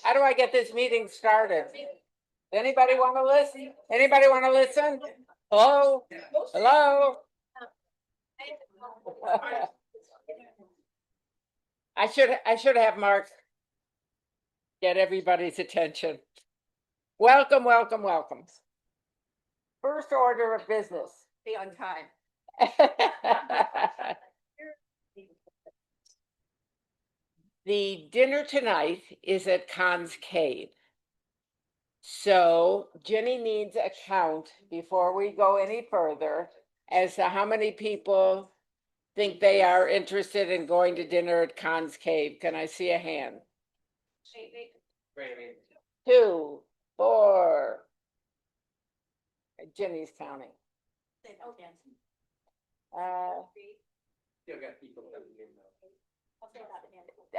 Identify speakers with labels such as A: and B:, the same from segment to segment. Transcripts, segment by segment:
A: How do I get this meeting started? Anybody want to listen? Anybody want to listen? Hello? Hello? I should have Mark get everybody's attention. Welcome, welcome, welcome. First order of business. Be on time. The dinner tonight is at Khan's Cave. So Jenny needs a count before we go any further as to how many people think they are interested in going to dinner at Khan's Cave. Can I see a hand? 2, 4. Jenny's counting.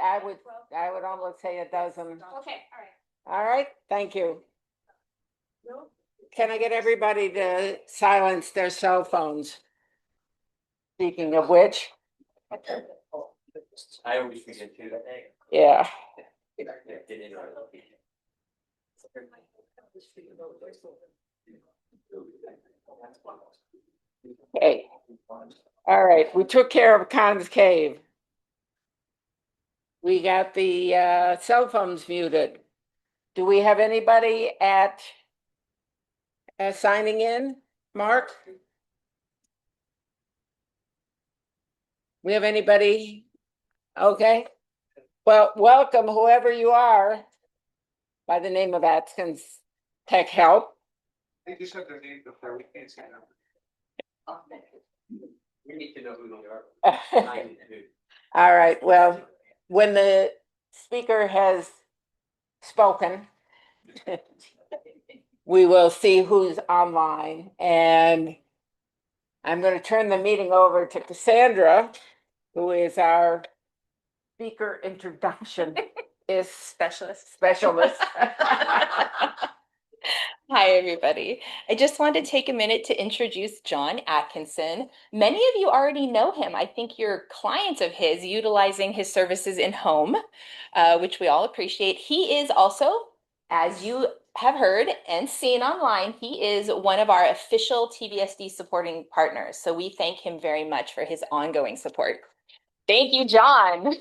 A: I would almost say a dozen.
B: Okay,
A: All right, thank you. Can I get everybody to silence their cell phones? Speaking of which.
C: I always forget to.
A: Yeah. Okay. All right, we took care of Khan's Cave. We got the cell phones muted. Do we have anybody at signing in? Mark? We have anybody? Okay. Well, welcome whoever you are by the name of Atkins Tech Help.
C: They just have their name before we can't see them. We need to know who they are.
A: All right, well, when the speaker has spoken, we will see who's online, and I'm going to turn the meeting over to Cassandra, who is our speaker introduction specialist.
B: Hi, everybody. I just wanted to take a minute to introduce John Atkinson. Many of you already know him. I think you're clients of his utilizing his services in home, which we all appreciate. He is also, as you have heard and seen online, he is one of our official TVSD supporting partners. So we thank him very much for his ongoing support. Thank you, John.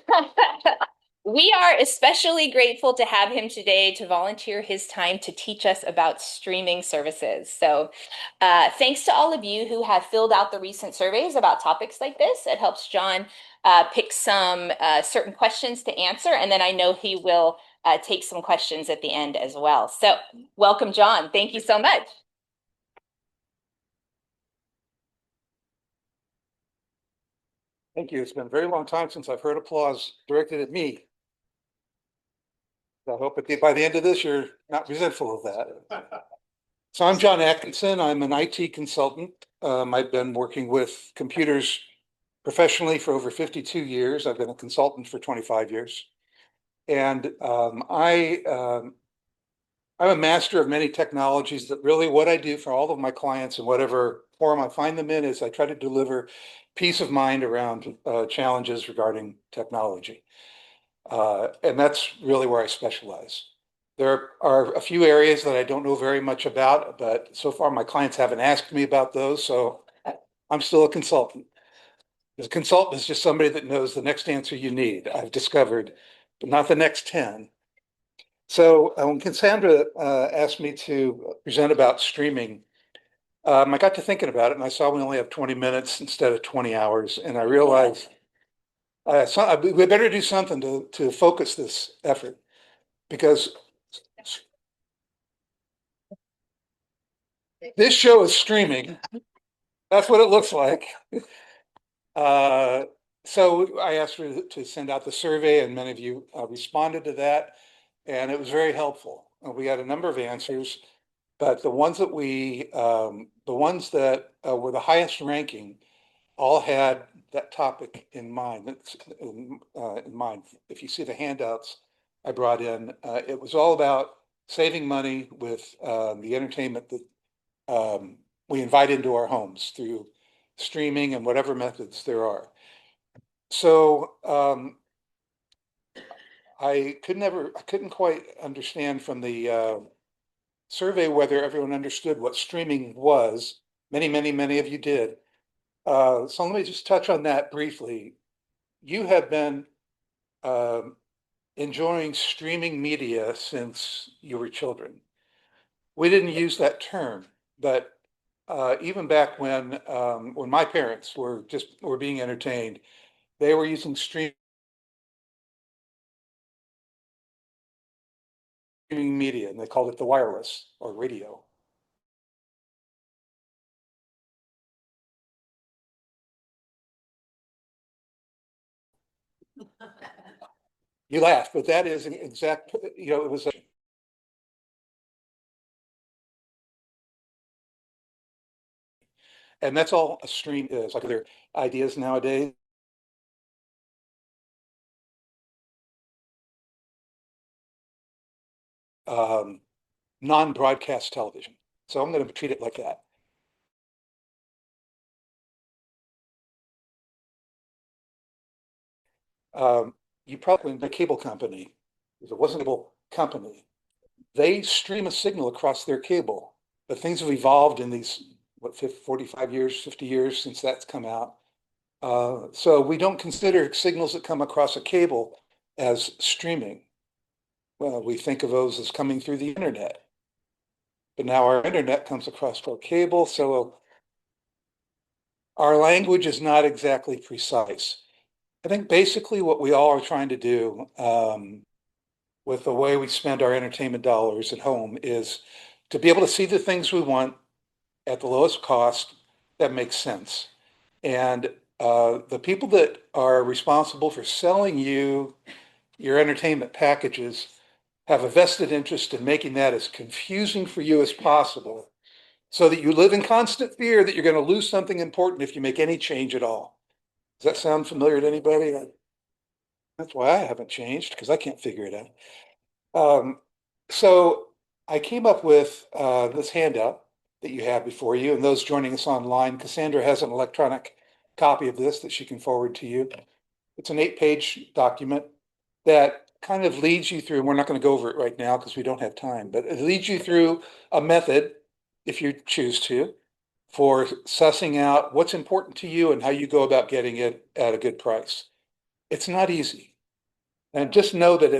B: We are especially grateful to have him today to volunteer his time to teach us about streaming services. So thanks to all of you who have filled out the recent surveys about topics like this. It helps John pick some certain questions to answer, and then I know he will take some questions at the end as well. So welcome, John. Thank you so much.
D: Thank you. It's been a very long time since I've heard applause directed at me. I hope by the end of this, you're not resentful of that. So I'm John Atkinson. I'm an IT consultant. I've been working with computers professionally for over 52 years. I've been a consultant for 25 years. And I'm a master of many technologies that really what I do for all of my clients in whatever forum I find them in is I try to deliver peace of mind around challenges regarding technology. And that's really where I specialize. There are a few areas that I don't know very much about, but so far my clients haven't asked me about those, so I'm still a consultant. A consultant is just somebody that knows the next answer you need, I've discovered, but not the next 10. So when Cassandra asked me to present about streaming, I got to thinking about it and I saw we only have 20 minutes instead of 20 hours. And I realized we better do something to focus this effort, because this show is streaming. That's what it looks like. So I asked her to send out the survey, and many of you responded to that, and it was very helpful. We had a number of answers, but the ones that were the highest ranking all had that topic in mind. In mind. If you see the handouts I brought in, it was all about saving money with the entertainment that we invite into our homes through streaming and whatever methods there are. So I couldn't quite understand from the survey whether everyone understood what streaming was. Many of you did. So let me just touch on that briefly. You have been um, enjoying streaming media since you were children. We didn't use that term, but even back when my parents were being entertained, they were using streaming media, and they called it the wireless or radio. You laugh, but that is an exact, it was and that's all a stream is, like other ideas nowadays. Um, non-broadcast television. So I'm going to treat it like that. You probably, the cable company, because it wasn't a cable company, they stream a signal across their cable, but things have evolved in these, 45 years, 50 years since that's come out. So we don't consider signals that come across a cable as streaming. Well, we think of those as coming through the internet. But now our internet comes across our cable, so our language is not exactly precise. I think basically what we all are trying to do with the way we spend our entertainment dollars at home is to be able to see the things we want at the lowest cost that makes sense. And the people that are responsible for selling you your entertainment packages have a vested interest in making that as confusing for you as possible so that you live in constant fear that you're going to lose something important if you make any change at all. Does that sound familiar to anybody? That's why I haven't changed because I can't figure it out. Um, so I came up with this handout that you have before you, and those joining us online, Cassandra has an electronic copy of this that she can forward to you. It's an 8-page document that kind of leads you through, and we're not going to go over it right now because we don't have time, but it leads you through a method, if you choose to, for sussing out what's important to you and how you go about getting it at a good price. It's not easy. And just know that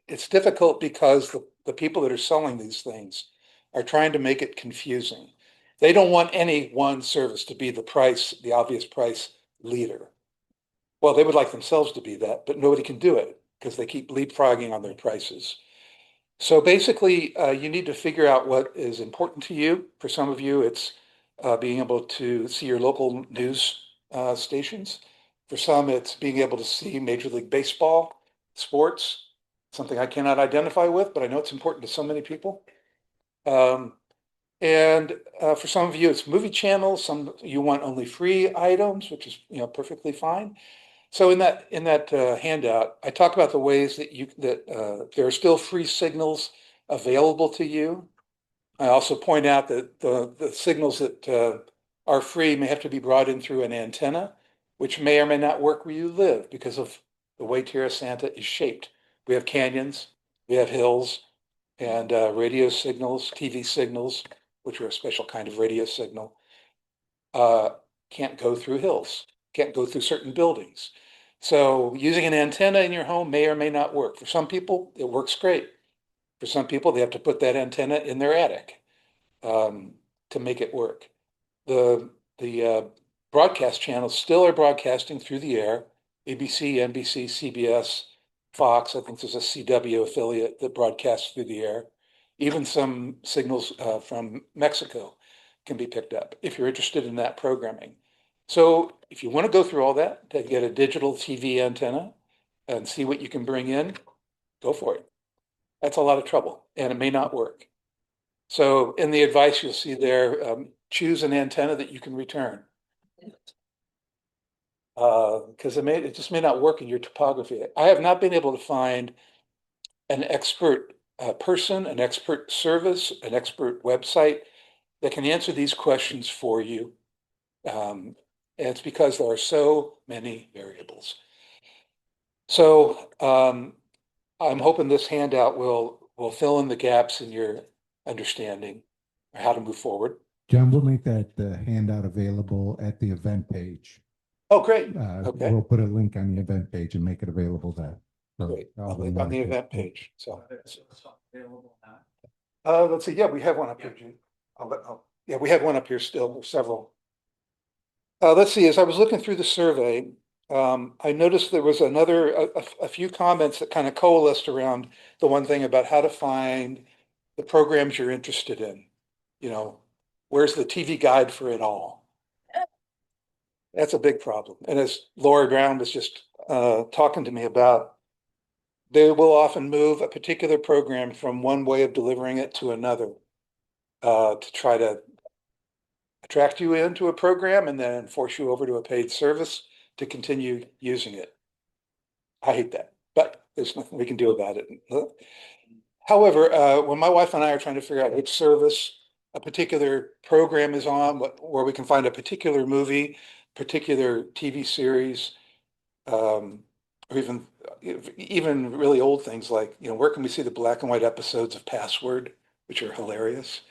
D: it's difficult because the people that are selling these things are trying to make it confusing. They don't want any one service to be the obvious price leader. Well, they would like themselves to be that, but nobody can do it because they keep leapfrogging on their prices. So basically, you need to figure out what is important to you. For some of you, it's being able to see your local news stations. For some, it's being able to see Major League Baseball, sports, something I cannot identify with, but I know it's important to so many people. And for some of you, it's movie channels. Some you want only free items, which is perfectly fine. So in that handout, I talk about the ways that there are still free signals available to you. I also point out that the signals that are free may have to be brought in through an antenna, which may or may not work where you live because of the way Tierra Santa is shaped. We have canyons, we have hills, and radio signals, TV signals, which are a special kind of radio signal, uh, can't go through hills, can't go through certain buildings. So using an antenna in your home may or may not work. For some people, it works great. For some people, they have to put that antenna in their attic to make it work. The broadcast channels still are broadcasting through the air. ABC, NBC, CBS, Fox. I think there's a CW affiliate that broadcasts through the air. Even some signals from Mexico can be picked up if you're interested in that programming. So if you want to go through all that to get a digital TV antenna and see what you can bring in, go for it. That's a lot of trouble and it may not work. So in the advice you'll see there, choose an antenna that you can return. Because it just may not work in your topography. I have not been able to find an expert person, an expert service, an expert website that can answer these questions for you. And it's because there are so many variables. So I'm hoping this handout will fill in the gaps in your understanding of how to move forward.
E: John, we'll make that handout available at the event page.
D: Oh, great. Okay.
E: We'll put a link on the event page and make it available there.
D: Great.
E: all the
D: On the
E: members.
D: event page, so. Let's see, yeah, we have one up here, Gene. Yeah, we have one up here still, several. Let's see, as I was looking through the survey, I noticed there was a few comments that kind of coalesced around the one thing about how to find the programs you're interested in. You know, where's the TV guide for it all? That's a big problem. And as Lori Brown was just talking to me about, they will often move a particular program from one way of delivering it to another to try to attract you into a program and then force you over to a paid service to continue using it. I hate that, but there's nothing we can do about it. However, when my wife and I are trying to figure out which service a particular program is on, where we can find a particular movie, particular TV series, or even really old things like, where can we see the black and white episodes of Password, which are hilarious.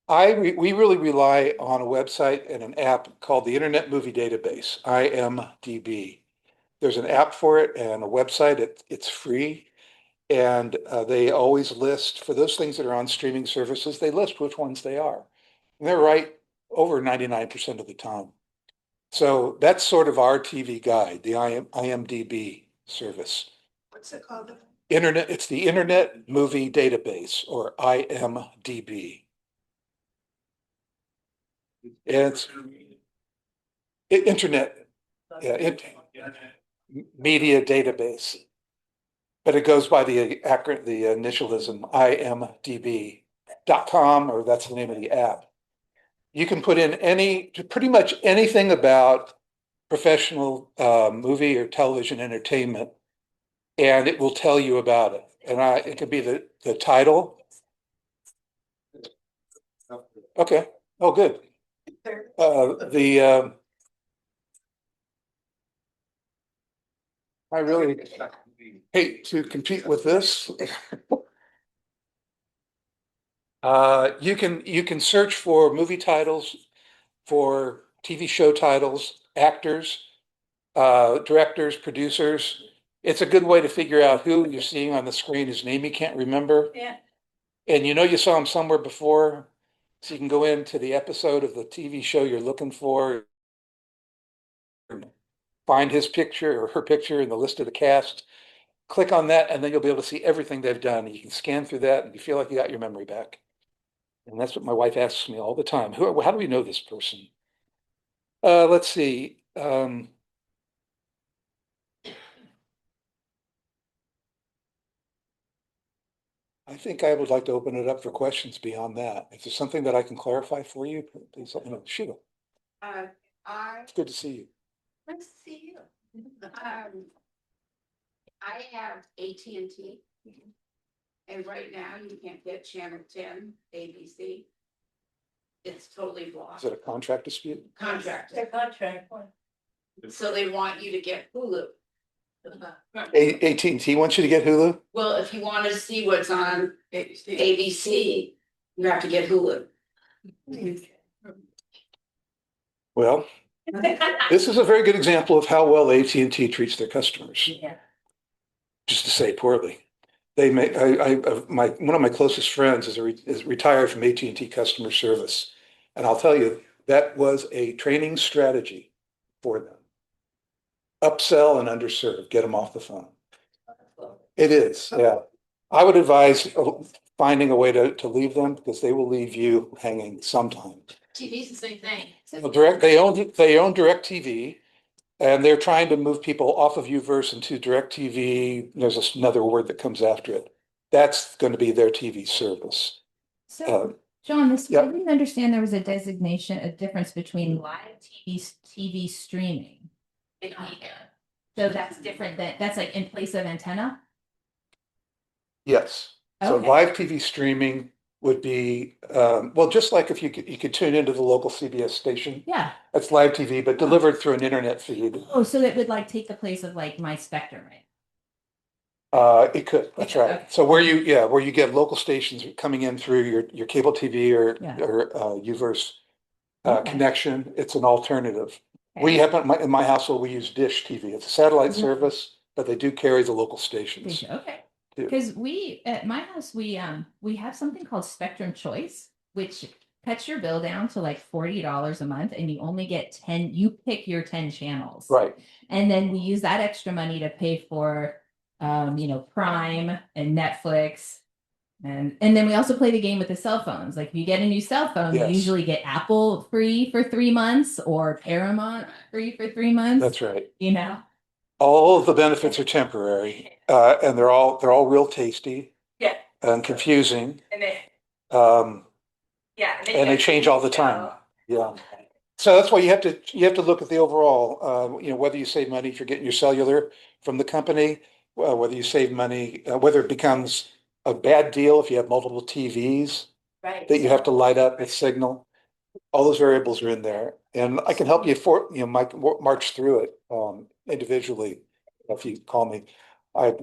D: We really rely on a website and an app called the Internet Movie Database, IMDb. There's an app for it and a website. It's free. And they always list, for those things that are on streaming services, they list which ones they are. And they're right over 99% of the time. So that's sort of our TV guide, the IMDb service.
A: What's it called?
D: It's the Internet Movie Database, or IMDb. It's internet, media database, but it goes by the initialism imdb.com, or that's the name of the app. You can put in pretty much anything about professional movie or television entertainment, and it will tell you about it. And it could be the title. Okay. Oh, good. I really hate to compete with this. You can search for movie titles, for TV show titles, actors, directors, producers. It's a good way to figure out who you're seeing on the screen, whose name you can't remember.
A: Yeah.
D: And you saw him somewhere before, so you can go into the episode of the TV show you're looking for, find his picture or her picture in the list of the cast, click on that, and then you'll be able to see everything they've done. You can scan through that and you feel like you got your memory back. And that's what my wife asks me all the time. How do we know this person? Let's see. I think I would like to open it up for questions beyond that. If there's something that I can clarify for you, please let me know. Sheila, it's good to see you.
F: Nice to see you. I have AT&T. And right now you can't get channel 10, ABC. It's totally
D: Is
F: blocked.
D: it a contract dispute?
F: Contract.
A: contract.
F: So they want you to get Hulu.
D: AT&T wants you to get Hulu?
F: Well, if you want to see what's on ABC, you have to get Hulu.
D: Well, this is a very good example of how well AT&T treats their customers.
A: Yeah.
D: Just to say poorly. They make one of my closest friends is retired from AT&T customer service, and I'll tell you that was a training strategy for them. Upsell and underserve, get them off the phone. It is, yeah. I would advise finding a way to leave them, because they will leave you hanging sometime.
F: TV's the same thing.
D: Well, they own DirecTV, and they're trying to move people off of UVerse into DirecTV. There's another word that comes after it. That's going to be their TV service.
G: So, John,
D: yeah.
G: I didn't understand there was a difference between live TV streaming. So that's different that's like in place of antenna?
D: Yes. So
G: Okay.
D: live TV streaming would be, well, just like if you could tune into the local CBS station.
G: Yeah.
D: That's live TV, but delivered through an internet feed.
G: Oh, so it would like take the place of like my Spectrum, right?
D: It could, that's
G: It could,
D: right.
G: okay.
D: So where you get local stations coming in through your cable TV
G: Yeah.
D: or UVerse
G: Okay.
D: connection, it's an alternative.
G: Okay.
D: We have, in my household, we use Dish TV. It's a satellite
G: Mhm.
D: service, but they do carry the local stations.
G: Okay.
D: too.
G: Because we at my house we have something called Spectrum Choice, which cuts your bill down to like $40 a month, and you only get 10. You pick your 10 channels,
D: Right,
G: and then we use that extra money to pay for, Prime and Netflix. And then we also play the game with the cell phones. Like if you get a new cell phone, you
D: Yes.
G: usually get Apple free for 3 months or Paramount free for 3 months.
D: that's right.
G: You know?
D: All of the benefits are temporary, and they're all real tasty
B: Yeah.
D: and confusing.
B: And then,
D: Um,
B: yeah.
D: And they change all the time. Yeah. So that's why you have to look at the overall, whether you save money if you're getting your cellular from the company, whether you save money, whether it becomes a bad deal if you have multiple TVs
B: Right.
D: that you have to light up with signal. All those variables are in there, and I can help you march through it individually if you call me. I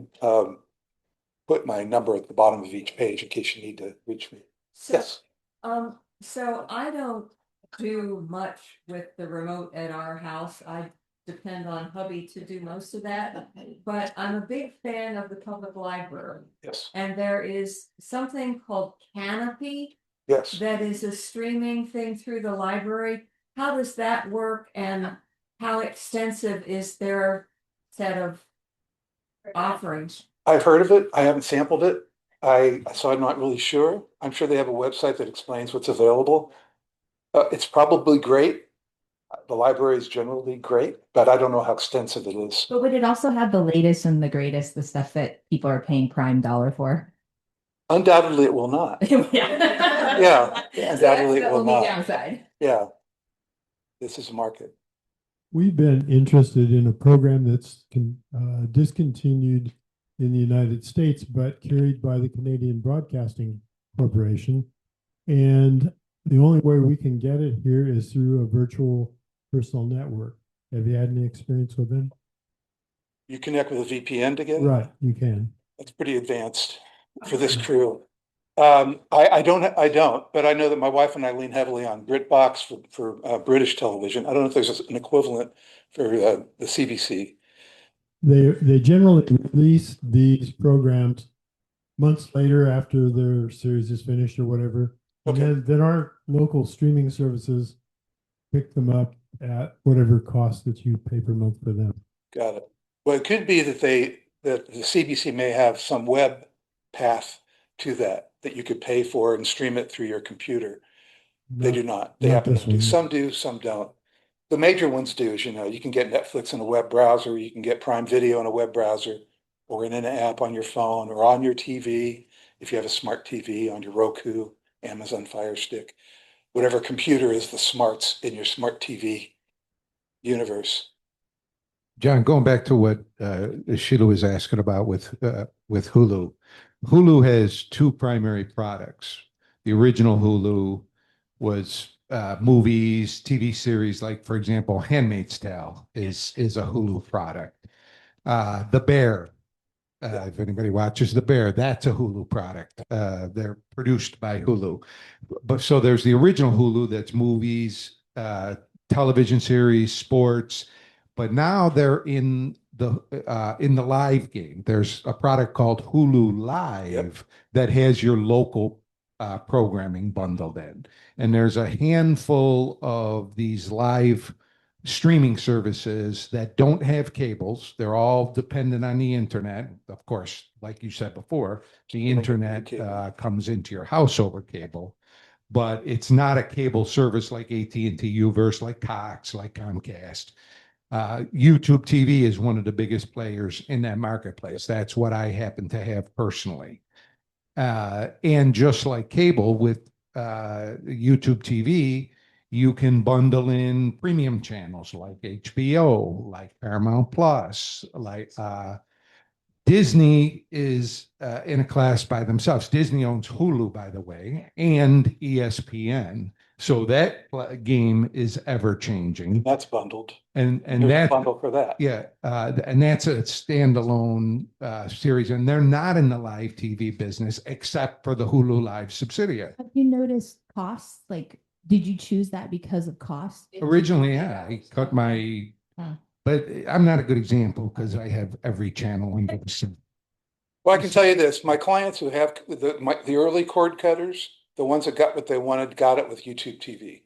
D: put my number at the bottom of each page in case you need to reach me. Yes.
H: So I don't do much with the remote at our house. I depend on hubby to do most of that. But I'm a big fan of the public library.
D: Yes.
H: And there is something called Canopy
D: Yes.
H: that is a streaming thing through the library. How does that work, and how extensive is their set of offerings?
D: I've heard of it. I haven't sampled it. So I'm not really sure. I'm sure they have a website that explains what's available. It's probably great. The library is generally great, but I don't know how extensive it is.
G: But would it also have the latest and the greatest, the stuff that people are paying Prime dollar for?
D: Undoubtedly, it will not.
G: Yeah.
D: Undoubtedly, it will not.
G: Downside.
D: Yeah. This is a market.
I: We've been interested in a program that's discontinued in the United States, but carried by the Canadian Broadcasting Corporation. And the only way we can get it here is through a virtual personal network. Have you had any experience with them?
D: You connect with a VPN to get it?
I: Right, you can.
D: That's pretty advanced for this crew. I don't, but I know that my wife and I lean heavily on BritBox for British television. I don't know if there's an equivalent for the CBC.
I: They generally release these programs months later after their series is finished or whatever. And
D: Okay.
I: then our local streaming services pick them up at whatever cost that you pay per month for them.
D: Got it. Well, it could be that the CBC may have some web path to that you could pay for and stream it through your computer. They do not. They
I: not
D: happen
I: this
D: to do.
I: one.
D: Some do, some don't. The major ones do, as you know. You can get Netflix in a web browser, you can get Prime Video in a web browser, or in an app on your phone or on your TV, if you have a smart TV on your Roku, Amazon Fire Stick, whatever computer is the smarts in your smart TV universe.
J: John, going back to what Sheila was asking about with Hulu. Hulu has two primary products. The original Hulu was movies, TV series, like, for example, Handmaid's Tale is a Hulu product. The Bear, if anybody watches The Bear, that's a Hulu product. They're produced by Hulu. But so there's the original Hulu that's movies, television series, sports, but now they're in the live game. There's a product called Hulu Live that has your local programming bundled in. And there's a handful of these live streaming services that don't have cables. They're all dependent on the internet. Of course, like you said before, the internet comes into your house over cable, but it's not a cable service like AT&T, UVerse, like Cox, like Comcast. YouTube TV is one of the biggest players in that marketplace. That's what I happen to have personally. And just like cable with YouTube TV, you can bundle in premium channels like HBO, like Paramount Plus, like Disney is in a class by themselves. Disney owns Hulu, by the way, and ESPN. So that game is ever changing.
D: That's bundled.
J: And
D: There's a
J: that's,
D: bundle for that.
J: yeah, and that's a standalone series, and they're not in the live TV business except for the Hulu Live subsidiary.
G: Have you noticed costs? Like, did you choose that because of cost?
J: Originally, yeah, I cut my,
G: Huh.
J: but I'm not a good example because I have every channel under the sun.
D: Well, I can tell you this, my clients who have the early cord cutters, the ones that got what they wanted, got it with YouTube TV.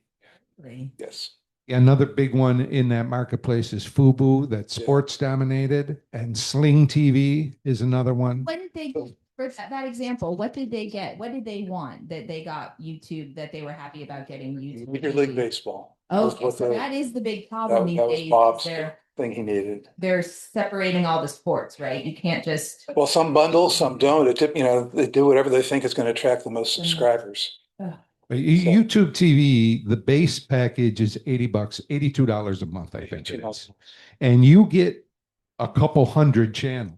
G: Really?
D: Yes.
J: Another big one in that marketplace is Fubu, that's
D: Yeah.
J: sports dominated, and Sling TV is another one.
G: What did they, for that example, what did they get? What did they want that they got YouTube, that they were happy about getting YouTube?
D: Major League Baseball. That was
G: Okay,
D: what
G: so
D: the-
G: that is the big problem these
D: that was
G: days. is
D: Bob's
G: They're,
D: thing he needed.
G: they're separating all the sports, right? You can't just.
D: Well, some bundle, some don't. They do whatever they think is going to attract the most subscribers.
J: But YouTube TV, the base package is $80, $82 a month, I think it is. And you get a couple hundred channels.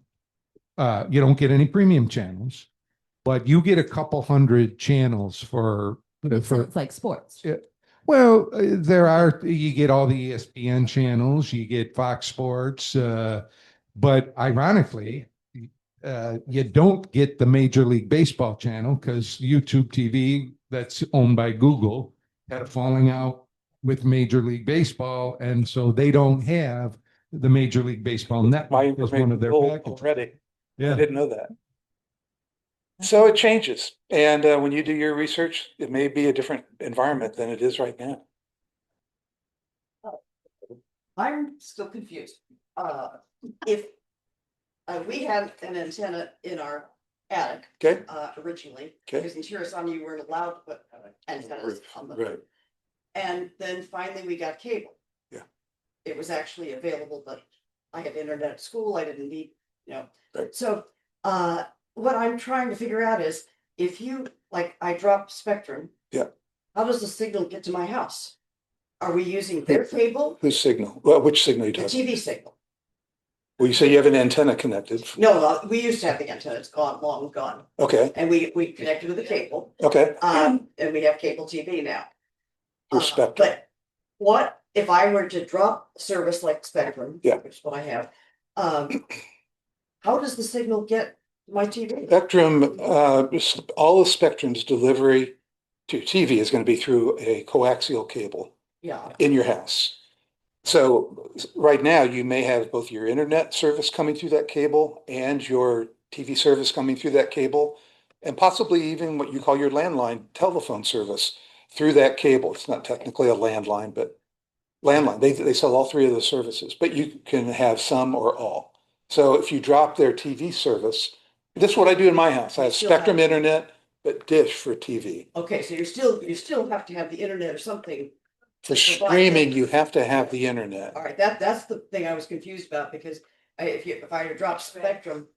J: You don't get any premium channels, but you get a couple hundred channels for
G: It's like sports.
J: Yeah. Well, you get all the ESPN channels, you get Fox Sports, but ironically, you don't get the Major League Baseball channel because YouTube TV, that's owned by Google, had a falling out with Major League Baseball, and so they don't have the Major League Baseball
D: My
J: network as one
D: information
J: of their
D: old
J: packages.
D: already. I
J: Yeah.
D: didn't know that. So it changes. And when you do your research, it may be a different environment than it is right now.
K: I'm still confused. If we had an antenna in our attic,
D: Okay.
K: originally,
D: Okay.
K: because in Chirasana you weren't allowed to put antennas on the.
D: Right.
K: And then finally we got cable.
D: Yeah.
K: It was actually available, but I had internet at school, I didn't need,
D: Right.
K: So, what I'm trying to figure out is, if you, like, I drop Spectrum.
D: Yeah.
K: How does the signal get to my house? Are we using their cable,
D: Whose signal? Well, which signal are you
K: the
D: talking?
K: TV signal?
D: Well, you say you have an antenna connected.
K: No, we used to have the antenna, it's gone, long gone,
D: Okay,
K: and we connected with the cable,
D: okay.
K: and we have cable TV now.
D: Through Spectrum.
K: But what if I were to drop service like Spectrum?
D: Yeah.
K: Which is what I have, how does the signal get my TV?
D: Spectrum, all of Spectrum's delivery to TV is going to be through a coaxial cable
K: Yeah,
D: in your house. So right now you may have both your internet service coming through that cable and your TV service coming through that cable, and possibly even what you call your landline telephone service through that cable. It's not technically a landline, but landline. They sell all three of those services, but you can have some or all. So if you drop their TV service, this is what I do in my house. I have
K: Still have-
D: Spectrum internet, but Dish for TV.
K: okay, so you still have to have the internet or something.
D: For
K: to provide
D: streaming,
K: that.
D: you have to have the internet.
K: All right, that's the thing I was confused about, because if I had dropped Spectrum,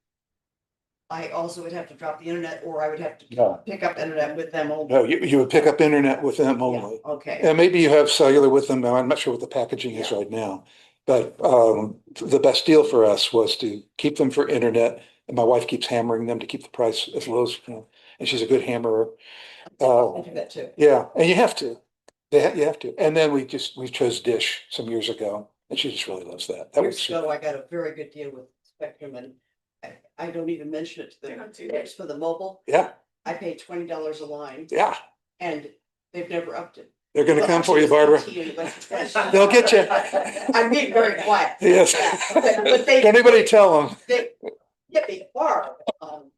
K: I also would have to drop the internet, or I would have to
D: No.
K: pick up internet with them only.
D: No, you would pick up internet with them
K: Yeah,
D: only.
K: okay,
D: And maybe you have cellular with them. I'm not sure what the packaging is
K: Yeah.
D: right now. But the best deal for us was to keep them for internet. And my wife keeps hammering them to keep the price as low as, and she's a good hammerer.
K: I do that too.
D: Yeah, and you have to. You have to. And then we chose Dish some years ago, and she just really loves that. That
K: Years
D: was,
K: ago, I got a very good deal with Spectrum, and I don't even mention it to them, it's for the mobile,
D: yeah,
K: I pay $20 a line,
D: yeah.
K: and they've never upped it.
D: They're gonna
K: Well,
D: come for you,
K: actually,
D: Barbara.
K: it's AT&T.
D: They'll get you.
K: I'm being very quiet.
D: Yes.
K: But they.
D: Don't anybody tell them.
K: They get me far on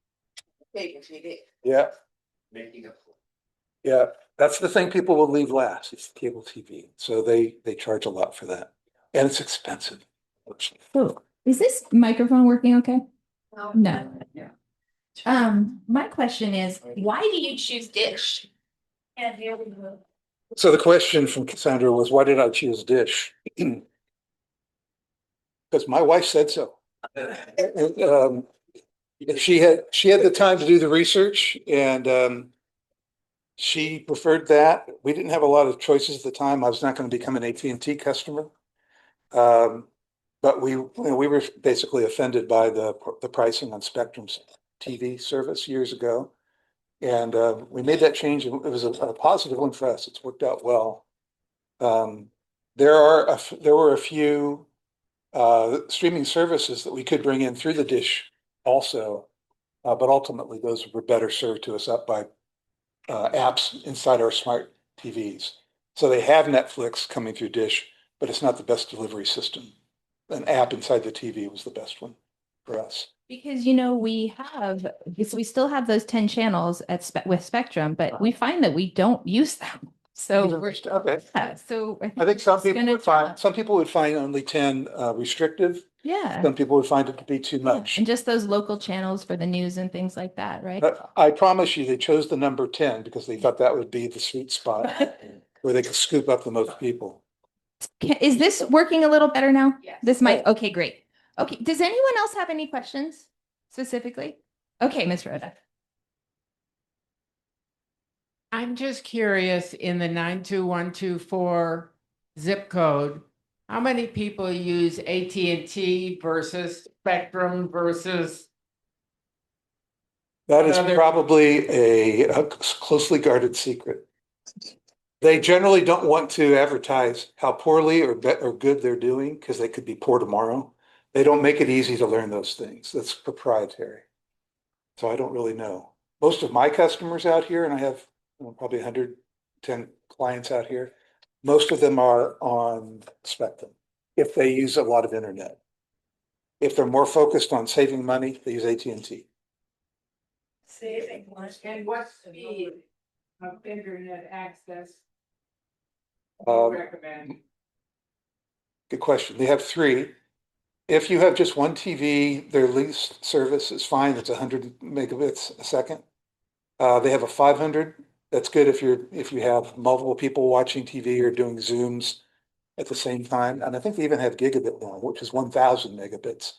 K: cable TV.
D: Yeah.
C: Making up.
D: Yeah, that's the thing people will leave last. It's cable TV. So they charge a lot for that. And it's expensive.
G: So is this microphone working okay? No.
K: Yeah.
G: My question is, why do you choose Dish?
D: So the question from Cassandra was, why did I choose Dish? Because my wife said so. She had the time to do the research, and she preferred that. We didn't have a lot of choices at the time. I was not going to become an AT&T customer. But we were basically offended by the pricing on Spectrum's TV service years ago. And we made that change, and it was a positive one for us. It's worked out well. There were a few streaming services that we could bring in through the dish also. But ultimately, those were better served to us up by apps inside our smart TVs. So they have Netflix coming through Dish, but it's not the best delivery system. An app inside the TV was the best one for us.
G: Because, we still have those 10 channels with Spectrum, but we find that we don't use them. So
D: Okay.
G: I think
D: some
G: it's
D: people
G: gonna
D: would find,
G: drop.
D: some people would find only 10 restrictive.
G: Yeah.
D: Some people would find it to be too
G: Yeah,
D: much.
G: and just those local channels for the news and things like that, right?
D: But I promise you, they chose the number 10 because they thought that would be the sweet spot where they could scoop up the most people.
G: Is this working a little better now?
F: Yes.
G: This might, okay, great. Okay, does anyone else have any questions specifically? Okay, Ms. Rhoda.
A: I'm just curious, in the 92124 zip code, how many people use AT&T versus Spectrum versus?
D: That is
A: Another-
D: probably a closely guarded secret. They generally don't want to advertise how poorly or good they're doing because they could be poor tomorrow. They don't make it easy to learn those things. That's proprietary. So I don't really know. Most of my customers out here, and I have probably 110 clients out here, most of them are on Spectrum if they use a lot of internet. If they're more focused on saving money, they use AT&T.
F: Saving money.
A: And what speed of internet access
D: Um,
A: recommend?
D: Good question. They have 3. If you have just one TV, their least service is fine. It's 100 megabits a second. They have a 500. That's good if you have multiple people watching TV or doing Zooms at the same time. And I think they even have gigabit now, which is 1,000 megabits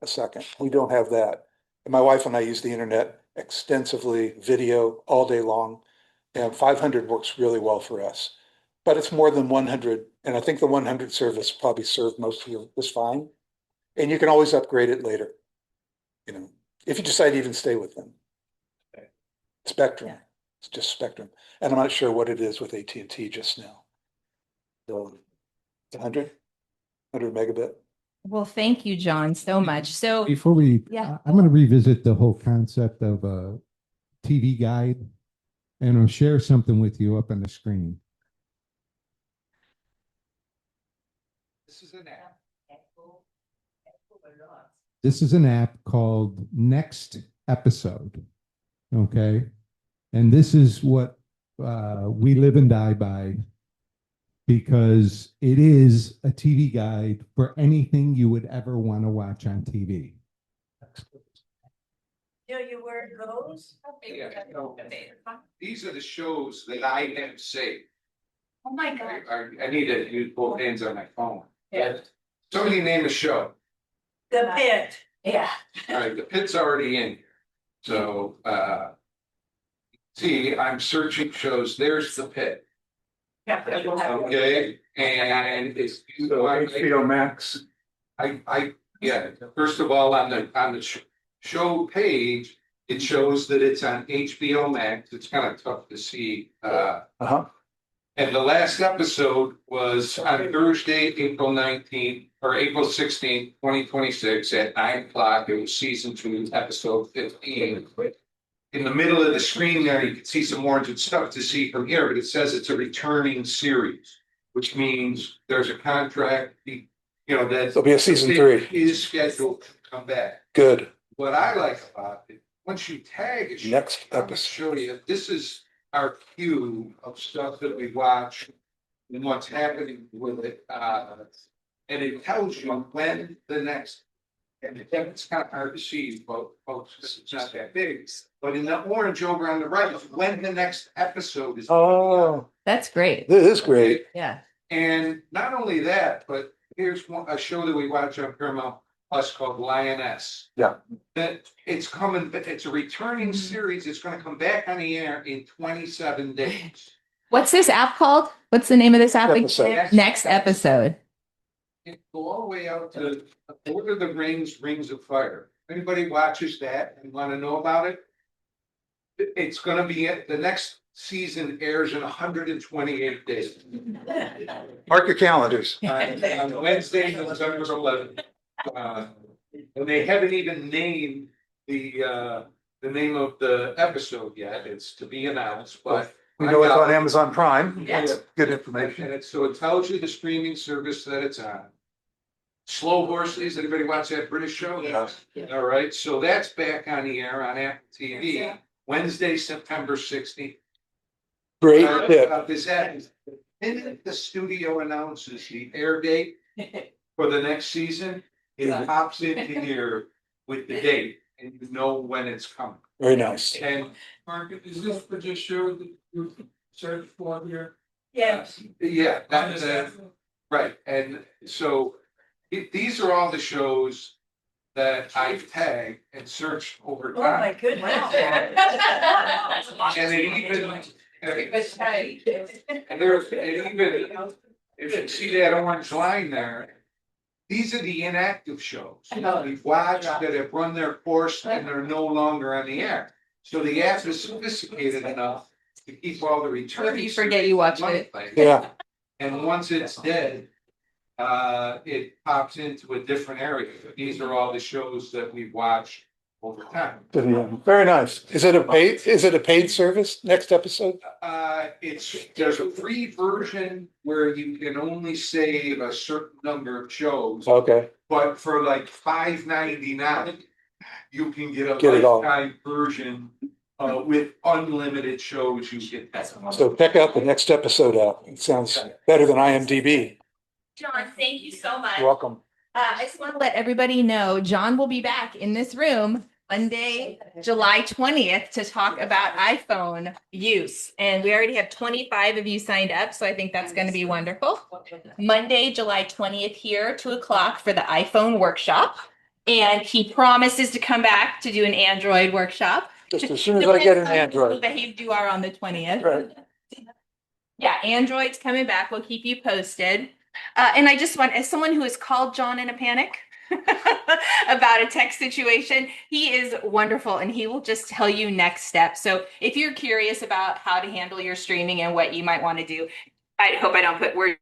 D: a second. We don't have that. And my wife and I use the internet extensively, video all day long, and 500 works really well for us. But it's more than 100, and I think the 100 service probably served most of you just fine. And you can always upgrade it later, if you decide to even stay with them. Spectrum,
G: Yeah.
D: it's just Spectrum, and I'm not sure what it is with AT&T just now. So, 100 megabit.
G: Well, thank you, John, so much. So
E: Before we,
G: Yeah.
E: I'm going to revisit the whole concept of a TV guide, and I'll share something with you up on the screen.
C: This is an app.
E: This is an app called Next Episode. Okay. And this is what we live and die by, because it is a TV guide for anything you would ever want to watch on TV.
F: Do you wear those?
C: Yeah, no. These are the shows that I have saved.
F: Oh my God.
C: I need to use both hands on my phone.
F: Yeah.
C: Somebody name a show.
F: The pit. Yeah.
C: All right, the pit's already in here. So, see, I'm searching shows. There's the pit. Okay, and it's.
D: Max.
C: Yeah, first of all, on the show page, it shows that it's on HBO Max. It's kind of tough to see. And the last episode was on Thursday, April 19th, or April 16th, 2026 at 9 o'clock. It was season 2, episode 15. In the middle of the screen there, you can see some orange and stuff to see from here, but it says it's a returning series, which means there's a contract, that
D: There'll be a season 3.
C: is scheduled to come back.
D: Good.
C: What I like about it, once you tag it.
D: Next
C: I'm gonna
D: episode.
C: show you, this is our queue of stuff that we watch and what's happening with it. And it tells you when the next, and it's kind of hard to see, folks, because it's not that big. But in the orange over on the right is when the next episode is.
D: Oh,
G: that's great.
D: this is great.
G: Yeah.
C: And not only that, but here's a show that we watch on Paramount Plus called Lioness.
D: Yeah.
C: That it's coming, but it's a returning series. It's gonna come back on the air in 27 days.
G: What's this app called? What's the name of this app?
D: Episode.
G: Next Episode.
C: It go all the way out to Lord of the Rings, Rings of Fire. Anybody watches that and want to know about it? It's gonna be, the next season airs in 128 days.
D: Mark your calendars.
C: On Wednesday, November 11th. And they haven't even named the name of the episode yet. It's to be announced, but.
D: We know it's on Amazon Prime.
C: Yeah.
D: That's good information.
C: And it's, so it tells you the streaming service that it's on. Slow Horses, anybody watch that British show?
D: Yes.
C: All right, so that's back on the air on Apple TV, Wednesday, September 16th.
D: Great tip.
C: This happens, and the studio announces the air date for the next season, it pops into here with the date, and you know when it's coming.
D: Very nice.
C: And Mark, is this for just show that you search for here?
K: Yes.
C: Yeah, that's right, and so these are all the shows that I've tagged and searched over
K: Oh, my
C: time.
K: goodness.
C: And it even, and there's, it even, if you see that orange line there, these are the inactive shows. We've watched that have run their course and they're no longer on the air. So the app is sophisticated enough to keep all the returns.
B: If you forget you watched it.
D: Yeah.
C: And once it's dead, it pops into a different area. These are all the shows that we've watched over time.
D: Very nice. Is it a paid service, next episode?
C: There's a free version where you can only save a certain number of shows,
D: Okay.
C: but for like $5.99, you can get a
D: Get it all.
C: lifetime version with unlimited shows you get.
D: So check out the next episode out. It sounds better than IMDb.
G: John, thank you so much.
D: You're welcome.
G: I just want to let everybody know, John will be back in this room Monday, July 20th to talk about iPhone use. And we already have 25 of you signed up, so I think that's going to be wonderful. Monday, July 20th here, 2:00 for the iPhone workshop. And he promises to come back to do an Android workshop.
D: Just as soon as I get an Android.
G: Behaved you are on the 20th.
D: Right.
G: Yeah, Android's coming back. We'll keep you posted. And I just want, as someone who has called John in a panic about a tech situation, he is wonderful and he will just tell you next steps. So if you're curious about how to handle your streaming and what you might want to do, I hope I don't put words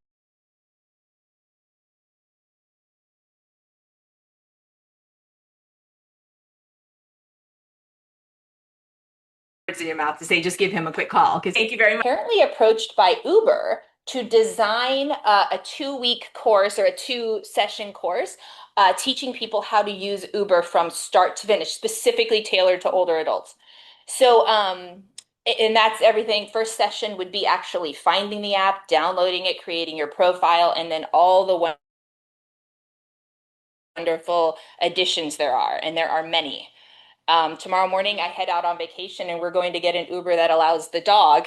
G: in your mouth to say, just give him a quick call. Because thank you very much.
B: Apparently approached by Uber to design a 2-week course or a 2-session course, teaching people how to use Uber from start to finish, specifically tailored to older adults. So, and that's everything. First session would be actually finding the app, downloading it, creating your profile, and then all the wonderful additions there are, and there are many. Tomorrow morning I head out on vacation and we're going to get an Uber that allows the dog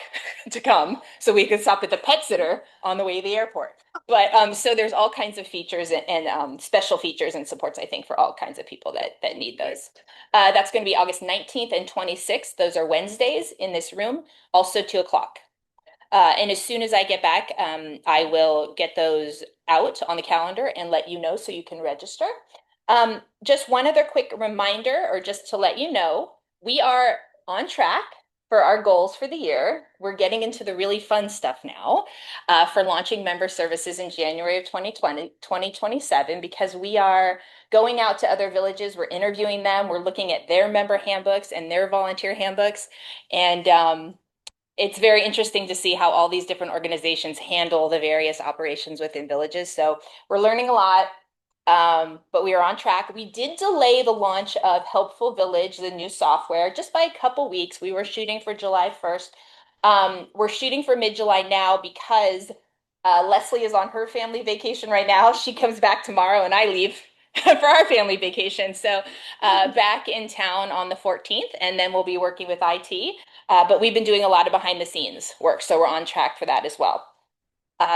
B: to come so we can stop at the pet sitter on the way to the airport. But so there's all kinds of features and special features and supports, I think, for all kinds of people that need those. That's going to be August 19th and 26th. Those are Wednesdays in this room, also 2:00. And as soon as I get back, I will get those out on the calendar and let you know so you can register. Just one other quick reminder, or just to let you know, we are on track for our goals for the year. We're getting into the really fun stuff now for launching member services in January of 2027, because we are going out to other villages. We're interviewing them. We're looking at their member handbooks and their volunteer handbooks. And it's very interesting to see how all these different organizations handle the various operations within villages. So we're learning a lot. But we are on track. We did delay the launch of Helpful Village, the new software, just by a couple weeks. We were shooting for July 1st. We're shooting for mid-July now because Leslie is on her family vacation right now. She comes back tomorrow and I leave for our family vacation. So back in town on the 14th, and then we'll be working with IT. But we've been doing a lot of behind the scenes work, so we're on track for that as well.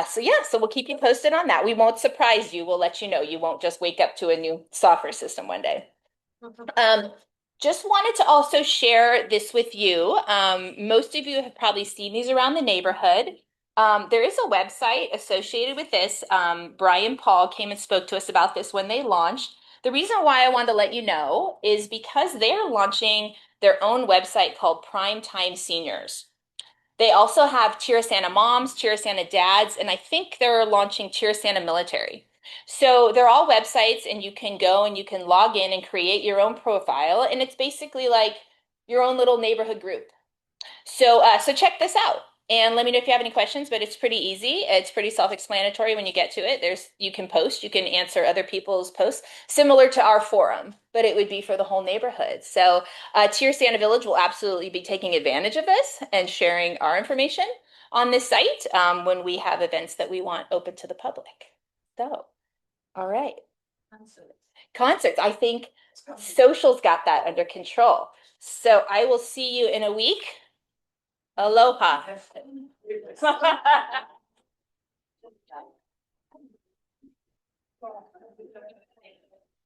B: So we'll keep you posted on that. We won't surprise you. We'll let you know. You won't just wake up to a new software system one day. Just wanted to also share this with you. Most of you have probably seen these around the neighborhood. There is a website associated with this. Brian Paul came and spoke to us about this when they launched. The reason why I wanted to let you know is because they're launching their own website called Primetime Seniors. They also have Cheer Santa Moms, Cheer Santa Dads, and I think they're launching Cheer Santa Military. So they're all websites, and you can go and you can log in and create your own profile, and it's basically like your own little neighborhood group. So check this out. And let me know if you have any questions, but it's pretty easy. It's pretty self-explanatory when you get to it. You can post, you can answer other people's posts, similar to our forum, but it would be for the whole neighborhood. So Cheer Santa Village will absolutely be taking advantage of this and sharing our information on this site when we have events that we want open to the public. So, all right. Concerts. I think social's got that under control. So I will see you in a week. Aloha.
L: Okay,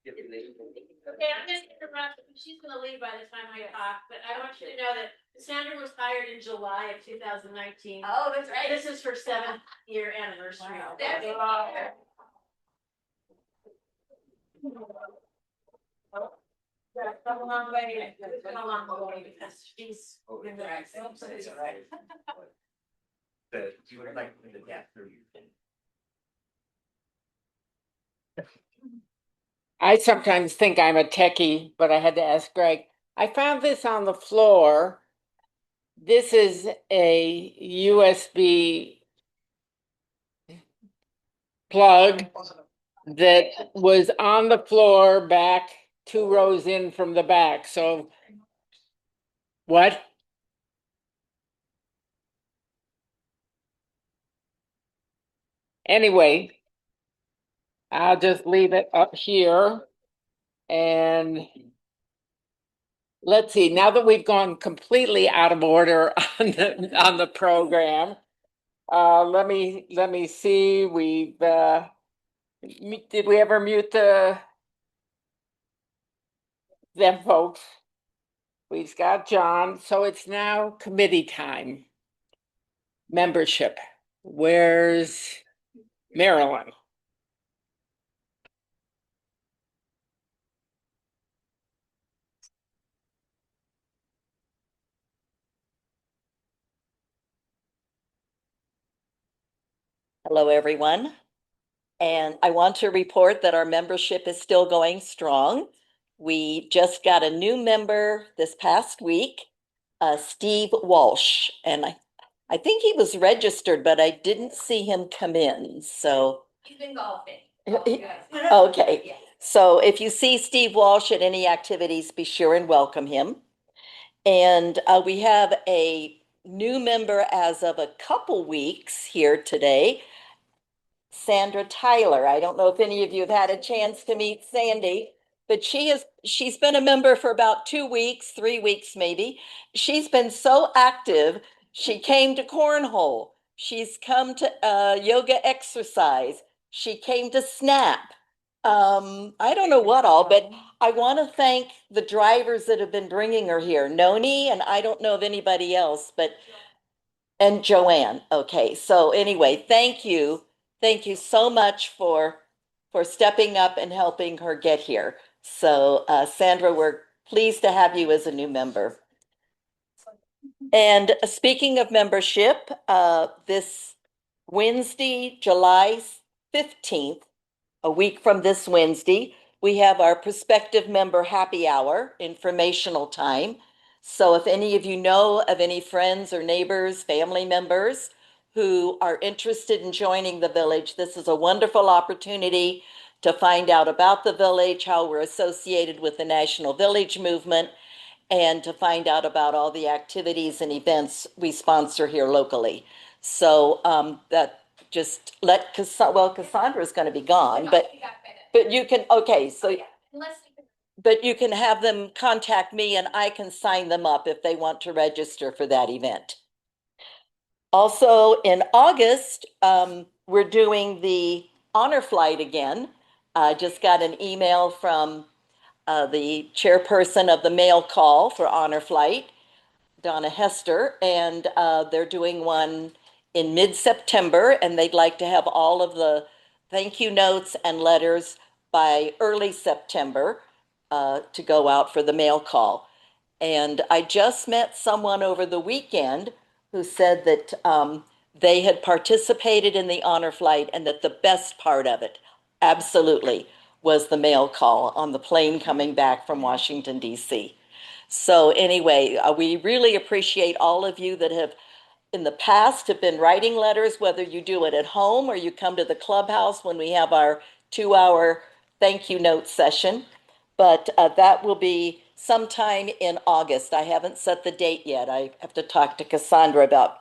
L: I'm just interrupt. She's gonna leave by the time I talk, but I want you to know that Cassandra was hired in July of 2019.
G: Oh, that's right.
L: This is her 7th-year anniversary.
G: Wow.
L: Yeah, it's come a long way. It's been a long way because she's been there. So it's all right.
M: You would like the gap through your thing.
A: I sometimes think I'm a techie, but I had to ask Greg. I found this on the floor. This is a USB plug that was on the floor back 2 rows in from the back. So what? Anyway, I'll just leave it up here. And let's see, now that we've gone completely out of order on the program, let me see. We've did we ever mute them folks? We've got John, so it's now committee time. Membership. Where's Marilyn?
N: Hello, everyone. And I want to report that our membership is still going strong. We just got a new member this past week, Steve Walsh. And I think he was registered, but I didn't see him come in. So,
G: He's been golfing.
N: okay. So if you see Steve Walsh at any activities, be sure and welcome him. And we have a new member as of a couple weeks here today, Sandra Tyler. I don't know if any of you have had a chance to meet Sandy, but she's been a member for about 2 weeks, 3 weeks maybe. She's been so active. She came to cornhole. She's come to yoga exercise. She came to SNAP. I don't know what all, but I want to thank the drivers that have been bringing her here. Noni, and I don't know of anybody else, and Joanne. Okay, so anyway, thank you. Thank you so much for stepping up and helping her get here. So Sandra, we're pleased to have you as a new member. And speaking of membership, this Wednesday, July 15th, a week from this Wednesday, we have our prospective member happy hour, informational time. So if any of you know of any friends or neighbors, family members who are interested in joining the village, this is a wonderful opportunity to find out about the village, how we're associated with the National Village Movement, and to find out about all the activities and events we sponsor here locally. So that just Cassandra's going to be gone, but you can, okay, so, but you can have them contact me and I can sign them up if they want to register for that event. Also in August, we're doing the honor flight again. I just got an email from the chairperson of the mail call for honor flight, Donna Hester, and they're doing one in mid-September, and they'd like to have all of the thank you notes and letters by early September to go out for the mail call. And I just met someone over the weekend who said that they had participated in the honor flight and that the best part of it, absolutely, was the mail call on the plane coming back from Washington, D.C. So anyway, we really appreciate all of you that have in the past have been writing letters, whether you do it at home or you come to the clubhouse when we have our 2-hour thank you note session. But that will be sometime in August. I haven't set the date yet. I have to talk to Cassandra about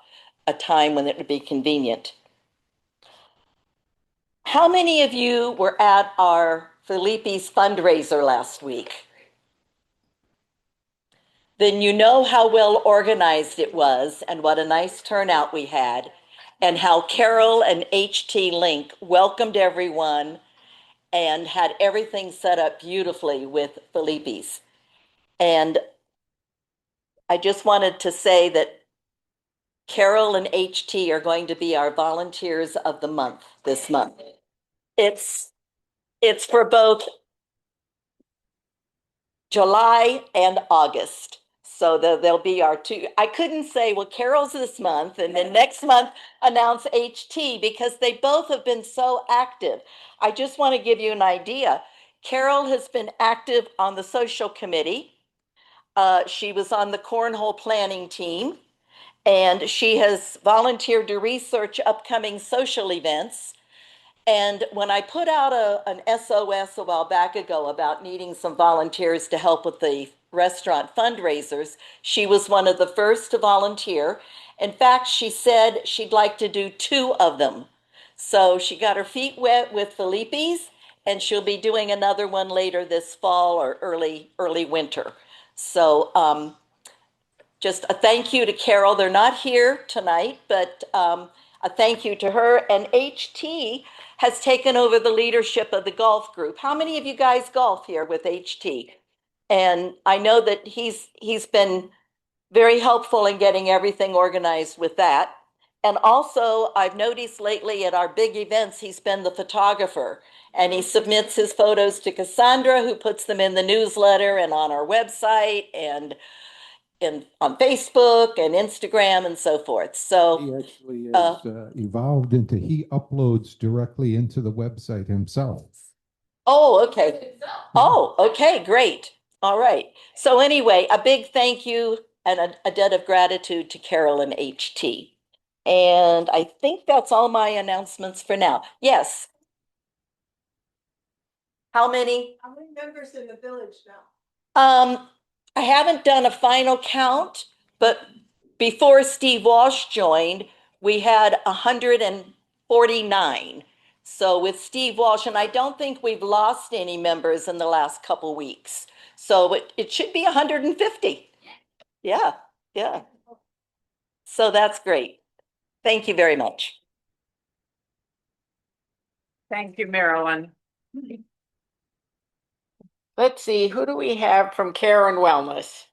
N: a time when it would be convenient. How many of you were at our Felipe's fundraiser last week? Then you know how well organized it was and what a nice turnout we had, and how Carol and HT Link welcomed everyone and had everything set up beautifully with Felipe's. And I just wanted to say that Carol and HT are going to be our volunteers of the month this month. It's for both July and August. So they'll be our two. I couldn't say, well, Carol's this month and then next month announce HT because they both have been so active. I just want to give you an idea. Carol has been active on the social committee. She was on the cornhole planning team, and she has volunteered to research upcoming social events. And when I put out an SOS a while back ago about needing some volunteers to help with the restaurant fundraisers, she was one of the first to volunteer. In fact, she said she'd like to do 2 of them. So she got her feet wet with Felipe's, and she'll be doing another one later this fall or early winter. So just a thank you to Carol. They're not here tonight, but a thank you to her. And HT has taken over the leadership of the golf group. How many of you guys golf here with HT? And I know that he's been very helpful in getting everything organized with that. And also, I've noticed lately at our big events, he's been the photographer, and he submits his photos to Cassandra, who puts them in the newsletter and on our website and on Facebook and Instagram and so forth. So
E: he actually has evolved into, he uploads directly into the website himself.
N: oh, okay. Oh, okay, great. All right. So anyway, a big thank you and a debt of gratitude to Carol and HT. And I think that's all my announcements for now. Yes. How many?
K: How many members in the village now?
N: I haven't done a final count, but before Steve Walsh joined, we had 149. So with Steve Walsh, and I don't think we've lost any members in the last couple weeks. So it should be 150. Yeah, yeah. So that's great. Thank you very much.
A: Thank you, Marilyn. Let's see, who do we have from Care and Wellness?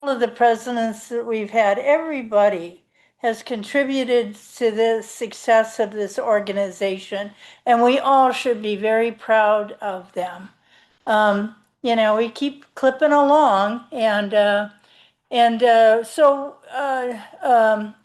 O: Of the presidents that we've had, everybody has contributed to the success of this organization, and we all should be very proud of them. We keep clipping along, and And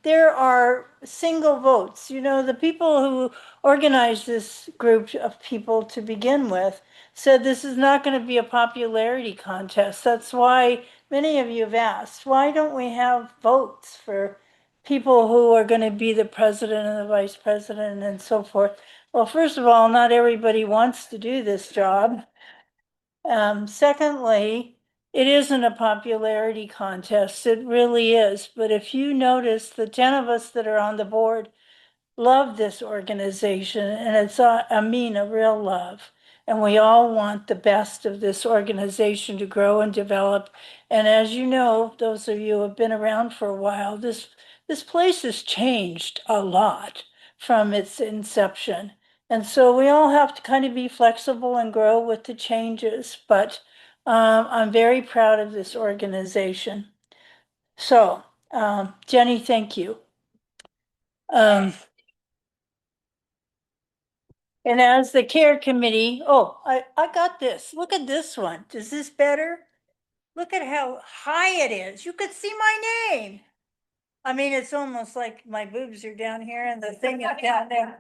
O: there are single votes. You know, the people who organized this group of people to begin with said this is not going to be a popularity contest. That's why many of you have asked, why don't we have votes for people who are going to be the president and the vice president and so forth? Well, first of all, not everybody wants to do this job. Secondly, it isn't a popularity contest. It really is. But if you notice, the 10 of us that are on the board love this organization, and it's a real love. And we all want the best of this organization to grow and develop. And as you know, those of you who have been around for a while, this place has changed a lot from its inception. And so we all have to kind of be flexible and grow with the changes. But I'm very proud of this organization. So, Jenny, thank you. And as the care committee, I got this. Look at this one. Is this better? Look at how high it is. You could see my name. I mean, it's almost like my boobs are down here and the thing is down there.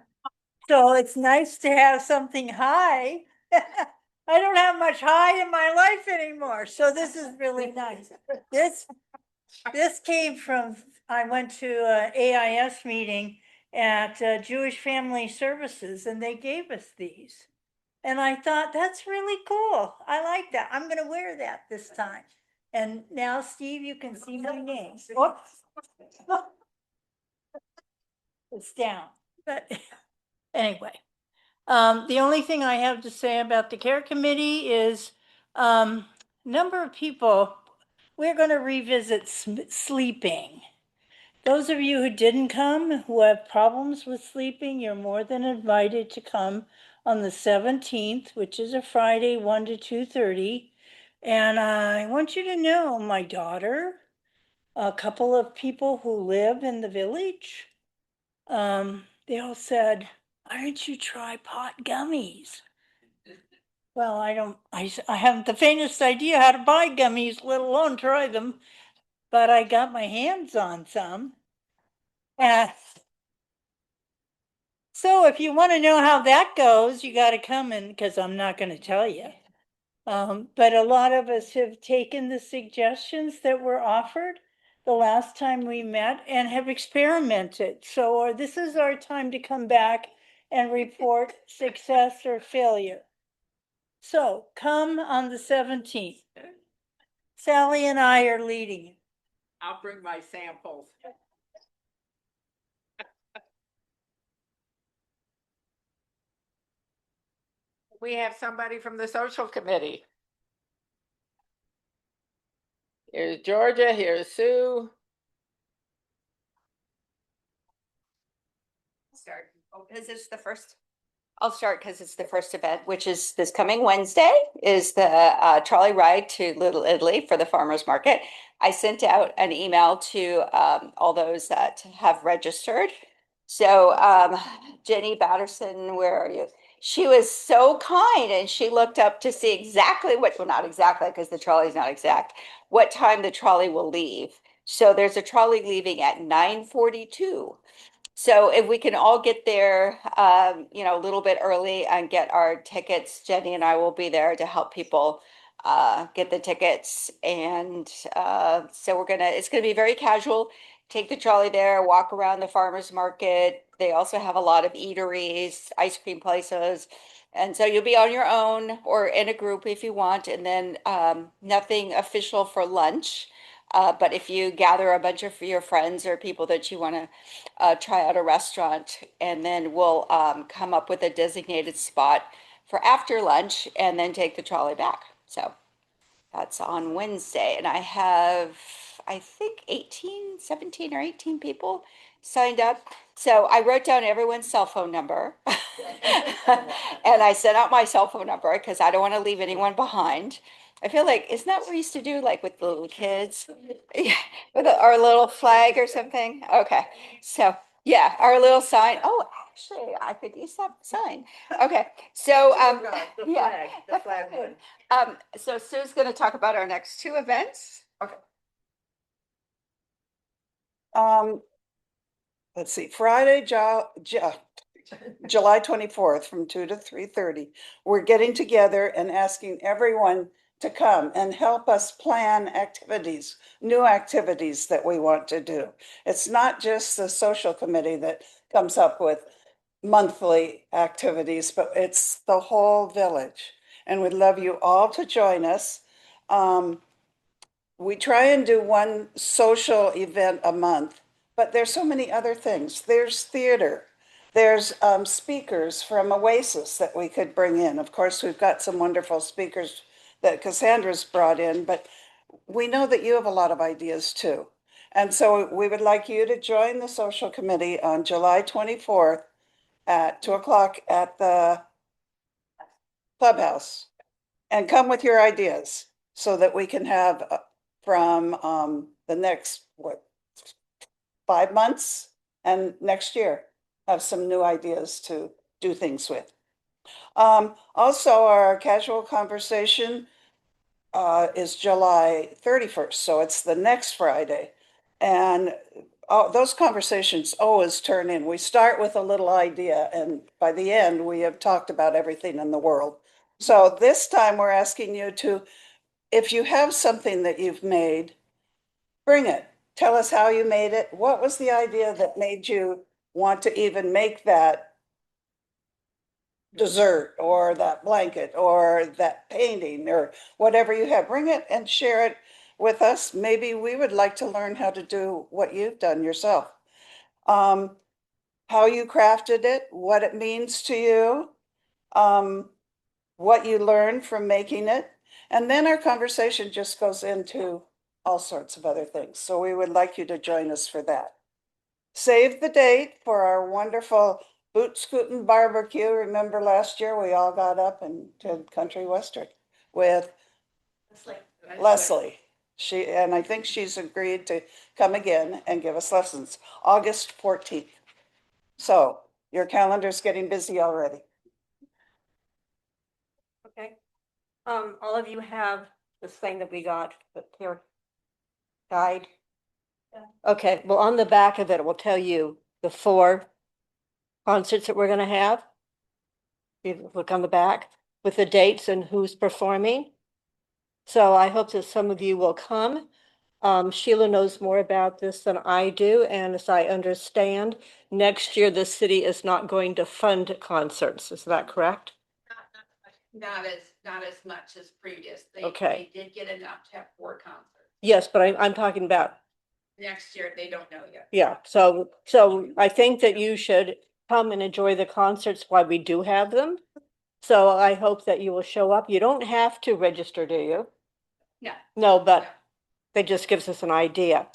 O: So it's nice to have something high. I don't have much high in my life anymore. So this is really nice. This came from, I went to a AIS meeting at Jewish Family Services and they gave us these. And I thought, that's really cool. I like that. I'm gonna wear that this time. And now, Steve, you can see my name. Whoops. It's down, but anyway. The only thing I have to say about the care committee is, number of people, we're gonna revisit sleeping. Those of you who didn't come, who have problems with sleeping, you're more than invited to come on the 17th, which is a Friday, 1 to 2:30. And I want you to know my daughter, a couple of people who live in the village, they all said, why don't you try pot gummies? Well, I haven't the faintest idea how to buy gummies, let alone try them, but I got my hands on some. So if you want to know how that goes, you got to come in because I'm not going to tell you. But a lot of us have taken the suggestions that were offered the last time we met and have experimented. So this is our time to come back and report success or failure. So come on the 17th. Sally and I are leading.
A: I'll bring my samples. We have somebody from the social committee. Here's Georgia, here's Sue.
P: Start. Oh, because it's the first. I'll start because it's the first event, which is this coming Wednesday, is the trolley ride to Little Italy for the farmers market. I sent out an email to all those that have registered. So Jenny Batterson, where are you? She was so kind and she looked up to see exactly what, well, not exactly because the trolley is not exact, what time the trolley will leave. So there's a trolley leaving at 9:42. So if we can all get there, a little bit early and get our tickets, Jenny and I will be there to help people get the tickets. And so it's gonna be very casual. Take the trolley there, walk around the farmers market. They also have a lot of eateries, ice cream places. And so you'll be on your own or in a group if you want, and then nothing official for lunch. But if you gather a bunch of your friends or people that you want to try out a restaurant, and then we'll come up with a designated spot for after lunch and then take the trolley back. So that's on Wednesday. And I have, I think 17 or 18 people signed up. So I wrote down everyone's cell phone number and I sent out my cell phone number because I don't want to leave anyone behind. I feel like, isn't that what we used to do, like with the little kids? Yeah, with our little flag or something? Okay, so yeah, our little sign. Oh, actually, I could use that sign. Okay, so yeah, the flag one. So Sue's going to talk about our next two events. Okay.
K: Let's see, Friday, July 24th from 2 to 3:30. We're getting together and asking everyone to come and help us plan activities, new activities that we want to do. It's not just the social committee that comes up with monthly activities, but it's the whole village. And we'd love you all to join us. We try and do one social event a month, but there's so many other things. There's theater. There's speakers from Oasis that we could bring in. Of course, we've got some wonderful speakers that Cassandra's brought in, but we know that you have a lot of ideas too. And so we would like you to join the social committee on July 24th at 2 o'clock at the clubhouse. And come with your ideas so that we can have from the next, 5 months and next year, have some new ideas to do things with. Also, our casual conversation is July 31st, so it's the next Friday. And those conversations always turn in. We start with a little idea, and by the end, we have talked about everything in the world. So this time we're asking you to, if you have something that you've made, bring it. Tell us how you made it. What was the idea that made you want to even make that dessert or that blanket or that painting or whatever you have? Bring it and share it with us. Maybe we would like to learn how to do what you've done yourself. How you crafted it, what it means to you, what you learned from making it. And then our conversation just goes into all sorts of other things. So we would like you to join us for that. Save the date for our wonderful boot scooting barbecue. Remember last year we all got up and did country western with Leslie. And I think she's agreed to come again and give us lessons, August 14th. So your calendar's getting busy already.
Q: Okay. All of you have this thing that we got, the care guide. Okay, well, on the back of it, it will tell you the 4 concerts that we're gonna have. You look on the back with the dates and who's performing. So I hope that some of you will come. Sheila knows more about this than I do, and as I understand, next year the city is not going to fund concerts. Is that correct?
F: Not as much as previous.
Q: Okay.
F: They did get enough to have 4 concerts.
Q: Yes, but I'm talking about,
F: Next year, they don't know yet.
Q: yeah, so I think that you should come and enjoy the concerts while we do have them. So I hope that you will show up. You don't have to register, do you?
F: No.
Q: No, but that just gives us an idea.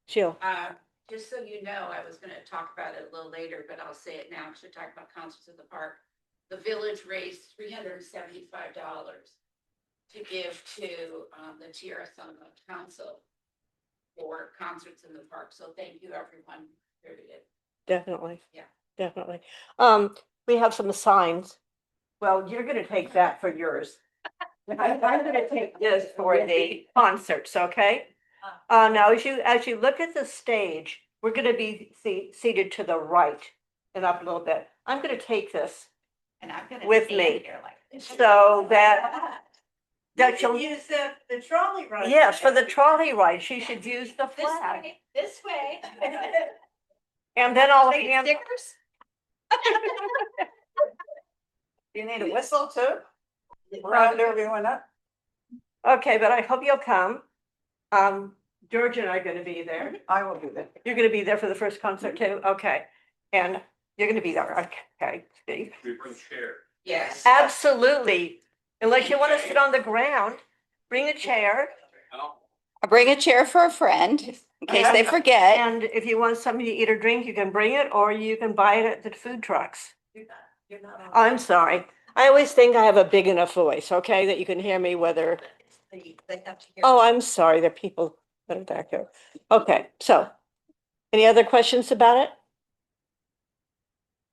Q: Sheila.
F: Just so you know, I was gonna talk about it a little later, but I'll say it now, because we're talking about concerts at the park. The village raised $375 to give to the Tiarathon Council for concerts in the park. So thank you, everyone.
Q: Definitely.
F: Yeah.
Q: Definitely. We have some signs. Well, you're gonna take that for yours. I'm gonna take this for the concerts, okay? Now, as you look at the stage, we're gonna be seated to the right and up a little bit. I'm gonna take this
F: And I'm gonna
Q: with
F: stand
Q: me,
F: here like this.
Q: so that you'll
H: use the trolley ride.
Q: yes, for the trolley ride, she should use the flag.
F: This way.
Q: And then I'll
F: Wait,
Q: hand.
F: stickers?
K: You need a whistle too? Round everyone up.
Q: Okay, but I hope you'll come. George and I are gonna be there.
K: I will do that.
Q: You're gonna be there for the first concert too? Okay. And you're gonna be there, okay, Steve?
M: We bring chair.
F: Yes.
Q: Absolutely. Unless you wanna sit on the ground, bring a chair.
P: I'll bring a chair for a friend in case they forget.
Q: And if you want something to eat or drink, you can bring it, or you can buy it at the food trucks.
H: You're not on.
Q: I'm sorry. I always think I have a big enough voice, okay, that you can hear me whether,
H: They have to hear.
Q: oh, I'm sorry, there are people that are back there. Okay, so, any other questions about it?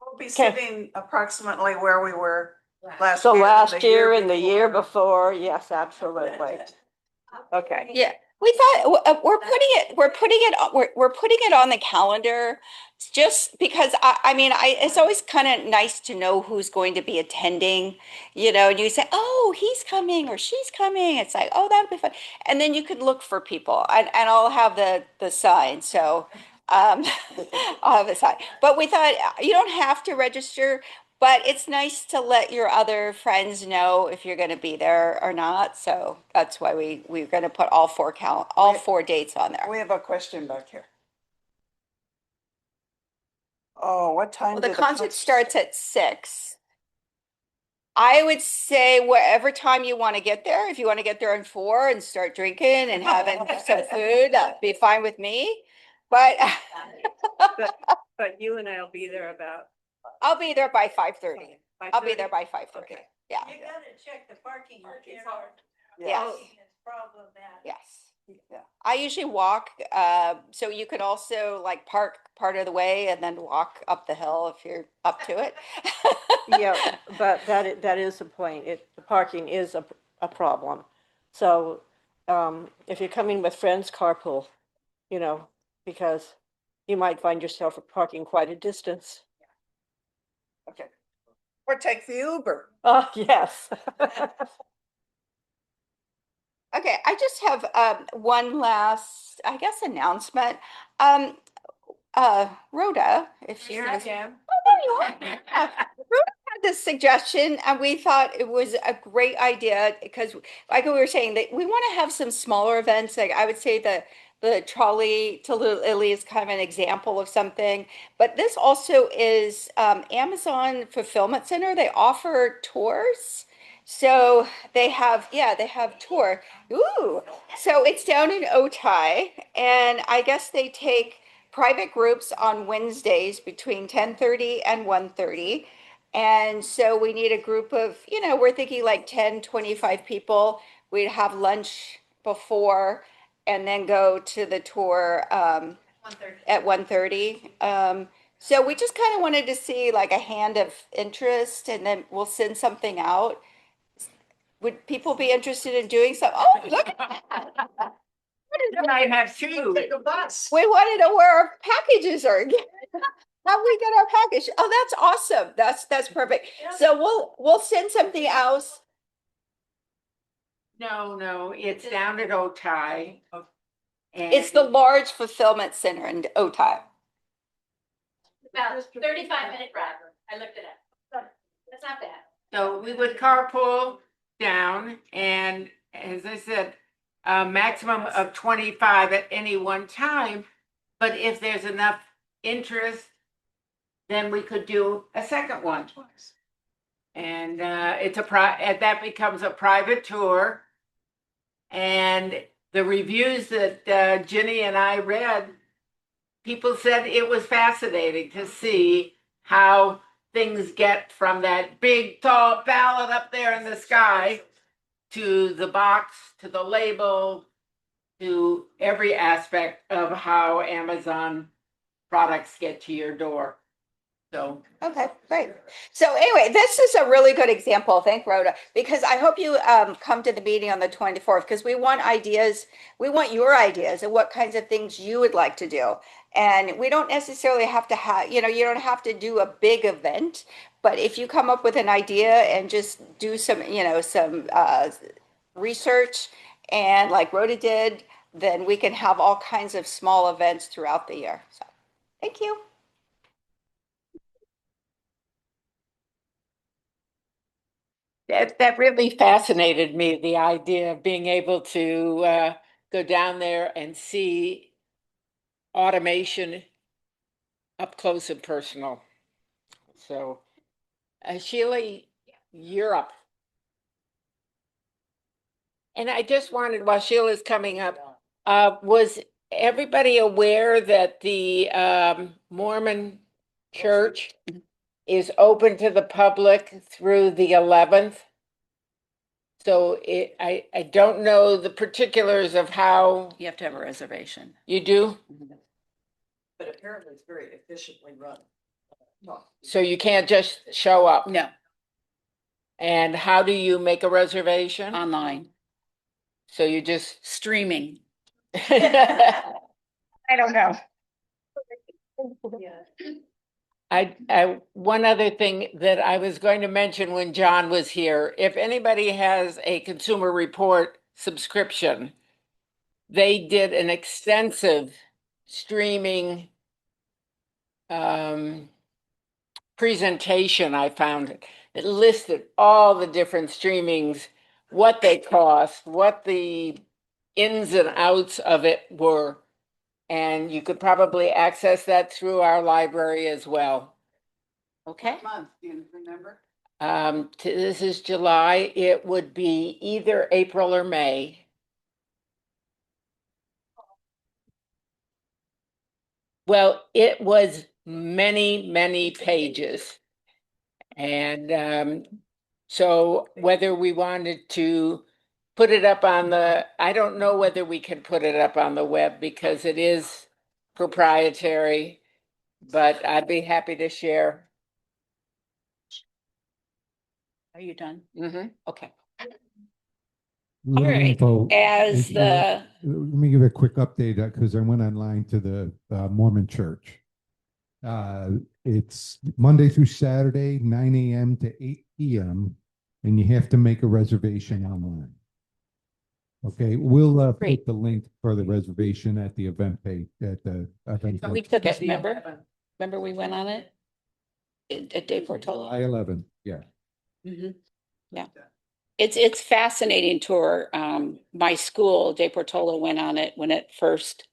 K: We'll be
Q: Okay.
K: sitting approximately where we were last
Q: So
K: year.
Q: last year and the year before, yes, absolutely. Okay.
P: Yeah, We thought we're putting it on the calendar just because I mean, it's always kind of nice to know who's going to be attending, you know, and you say, oh, he's coming or she's coming. It's like, oh, that'll be fun. And then you could look for people and I'll have the sign. So I'll have a sign. But we thought you don't have to register. But it's nice to let your other friends know if you're going to be there or not. So that's why we're going to put all four dates on there.
K: We have a question back here. Oh, what time?
P: Well, the concert starts at 6. I would say whatever time you want to get there. If you want to get there at 4 and start drinking and having some food, that'd be fine with me. But
Q: but you and I'll be there about.
P: I'll be there by 5:30. I'll be there by 5:30.
Q: Okay.
P: Yeah.
O: You gotta check the parking.
P: Yes.
O: Problematic.
P: Yes. Yeah. I usually walk, so you could also like park part of the way and then walk up the hill if you're up to it.
Q: Yeah, but that is the point. The parking is a problem. So, if you're coming with friends, carpool, you know, because you might find yourself parking quite a distance.
K: Okay. Or take the Uber.
Q: Oh, yes.
P: Okay, I just have one last, I guess, announcement. Rhoda, if she's oh, there you are. Rhoda had this suggestion, and we thought it was a great idea because, like we were saying, that we want to have some smaller events. Like I would say the trolley to Little Italy is kind of an example of something, but this also is Amazon Fulfillment Center. They offer tours. So they have tour. Ooh, so it's down in Otay, and I guess they take private groups on Wednesdays between 10:30 and 1:30. And so we need a group of, you know, we're thinking like 10, 25 people. We'd have lunch before and then go to the tour at 1:30. So we just kind of wanted to see like a hand of interest, and then we'll send something out. Would people be interested in doing so? Oh, look at that.
A: I have two.
P: We wanted to know where our packages are. How we get our package? Oh, that's awesome. That's perfect. So we'll send something else.
A: No, it's down at Otay.
P: It's the large fulfillment center in Otay.
L: About 35-minute drive. I looked it up. That's not bad.
A: So we would carpool down, and as I said, a maximum of 25 at any one time. But if there's enough interest, then we could do a second one. And that becomes a private tour. And the reviews that Ginny and I read, people said it was fascinating to see how things get from that big, tall pallet up there in the sky to the box, to the label, to every aspect of how Amazon products get to your door. So
P: okay, great. So anyway, this is a really good example. Thank Rhoda, because I hope you come to the meeting on the 24th, because we want ideas. We want your ideas and what kinds of things you would like to do. And we don't necessarily have to have, you don't have to do a big event, but if you come up with an idea and just do some, some research, and like Rhoda did, then we can have all kinds of small events throughout the year. So thank you.
A: that really fascinated me, the idea of being able to go down there and see automation up close and personal. So, Sheila, you're up. And I just wanted, while Sheila's coming up, was everybody aware that the Mormon Church is open to the public through the 11th? So I don't know the particulars of how.
N: You have to have a reservation.
A: You do?
H: But apparently it's very efficiently run.
A: So you can't just show up?
N: No.
A: And how do you make a reservation?
N: Online.
A: So you just
N: streaming.
P: I don't know.
A: One other thing that I was going to mention when John was here, if anybody has a Consumer Report subscription, they did an extensive streaming presentation. I found it listed all the different streamings, what they cost, what the ins and outs of it were. And you could probably access that through our library as well.
P: Okay.
K: Month, do you remember?
A: This is July. It would be either April or May. Well, it was many, many pages. And so whether we wanted to put it up on I don't know whether we can put it up on the web because it is proprietary, but I'd be happy to share.
P: Are you done?
A: Mm-hmm. Okay.
E: Little
P: right.
E: info.
P: As
E: Let me give a quick update because I went online to the Mormon Church. It's Monday through Saturday, 9 a.m. to 8 p.m. and you have to make a reservation online. Okay, we'll put the link for the reservation at the event page at the event.
P: We took it, remember? Remember we went on it? At De Portola.
E: July 11th, yeah.
P: Mm-hmm. Yeah. It's fascinating tour. My school, De Portola, went on it when it first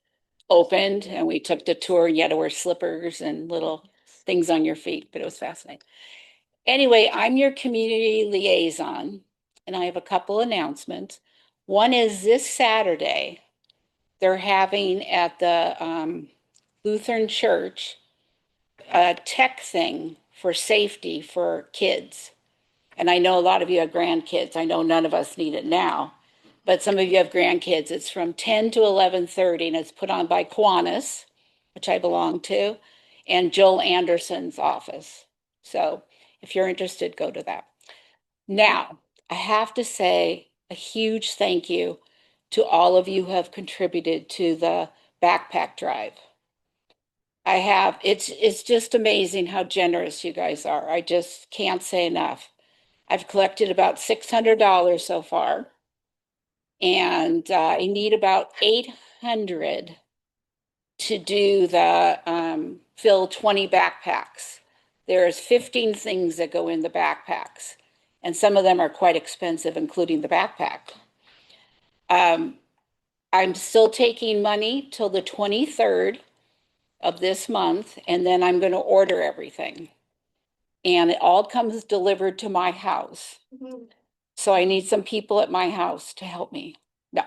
P: opened, and we took the tour. You had to wear slippers and little things on your feet, but it was fascinating. Anyway, I'm your community liaison, and I have a couple announcements. One is this Saturday, they're having at the Lutheran Church a tech thing for safety for kids. And I know a lot of you have grandkids. I know none of us need it now, but some of you have grandkids. It's from 10 to 11:30, and it's put on by Kiwanis, which I belong to, and Joel Anderson's office. So if you're interested, go to that. Now, I have to say a huge thank you to all of you who have contributed to the backpack drive. It's just amazing how generous you guys are. I just can't say enough. I've collected about $600 so far, and I need about 800 to do the fill 20 backpacks. There's 15 things that go in the backpacks, and some of them are quite expensive, including the backpack. I'm still taking money till the 23rd of this month, and then I'm going to order everything. And it all comes delivered to my house. So I need some people at my house to help me. No,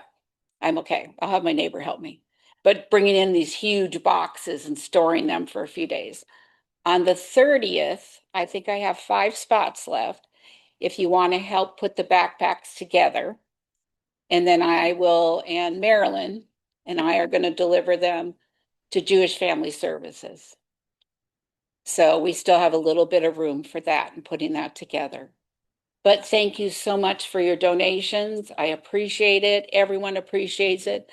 P: I'm okay. I'll have my neighbor help me. But bringing in these huge boxes and storing them for a few days. On the 30th, I think I have 5 spots left. If you want to help put the backpacks together. And then I will, and Marilyn and I are going to deliver them to Jewish Family Services. So we still have a little bit of room for that and putting that together. But thank you so much for your donations. I appreciate it. Everyone appreciates it.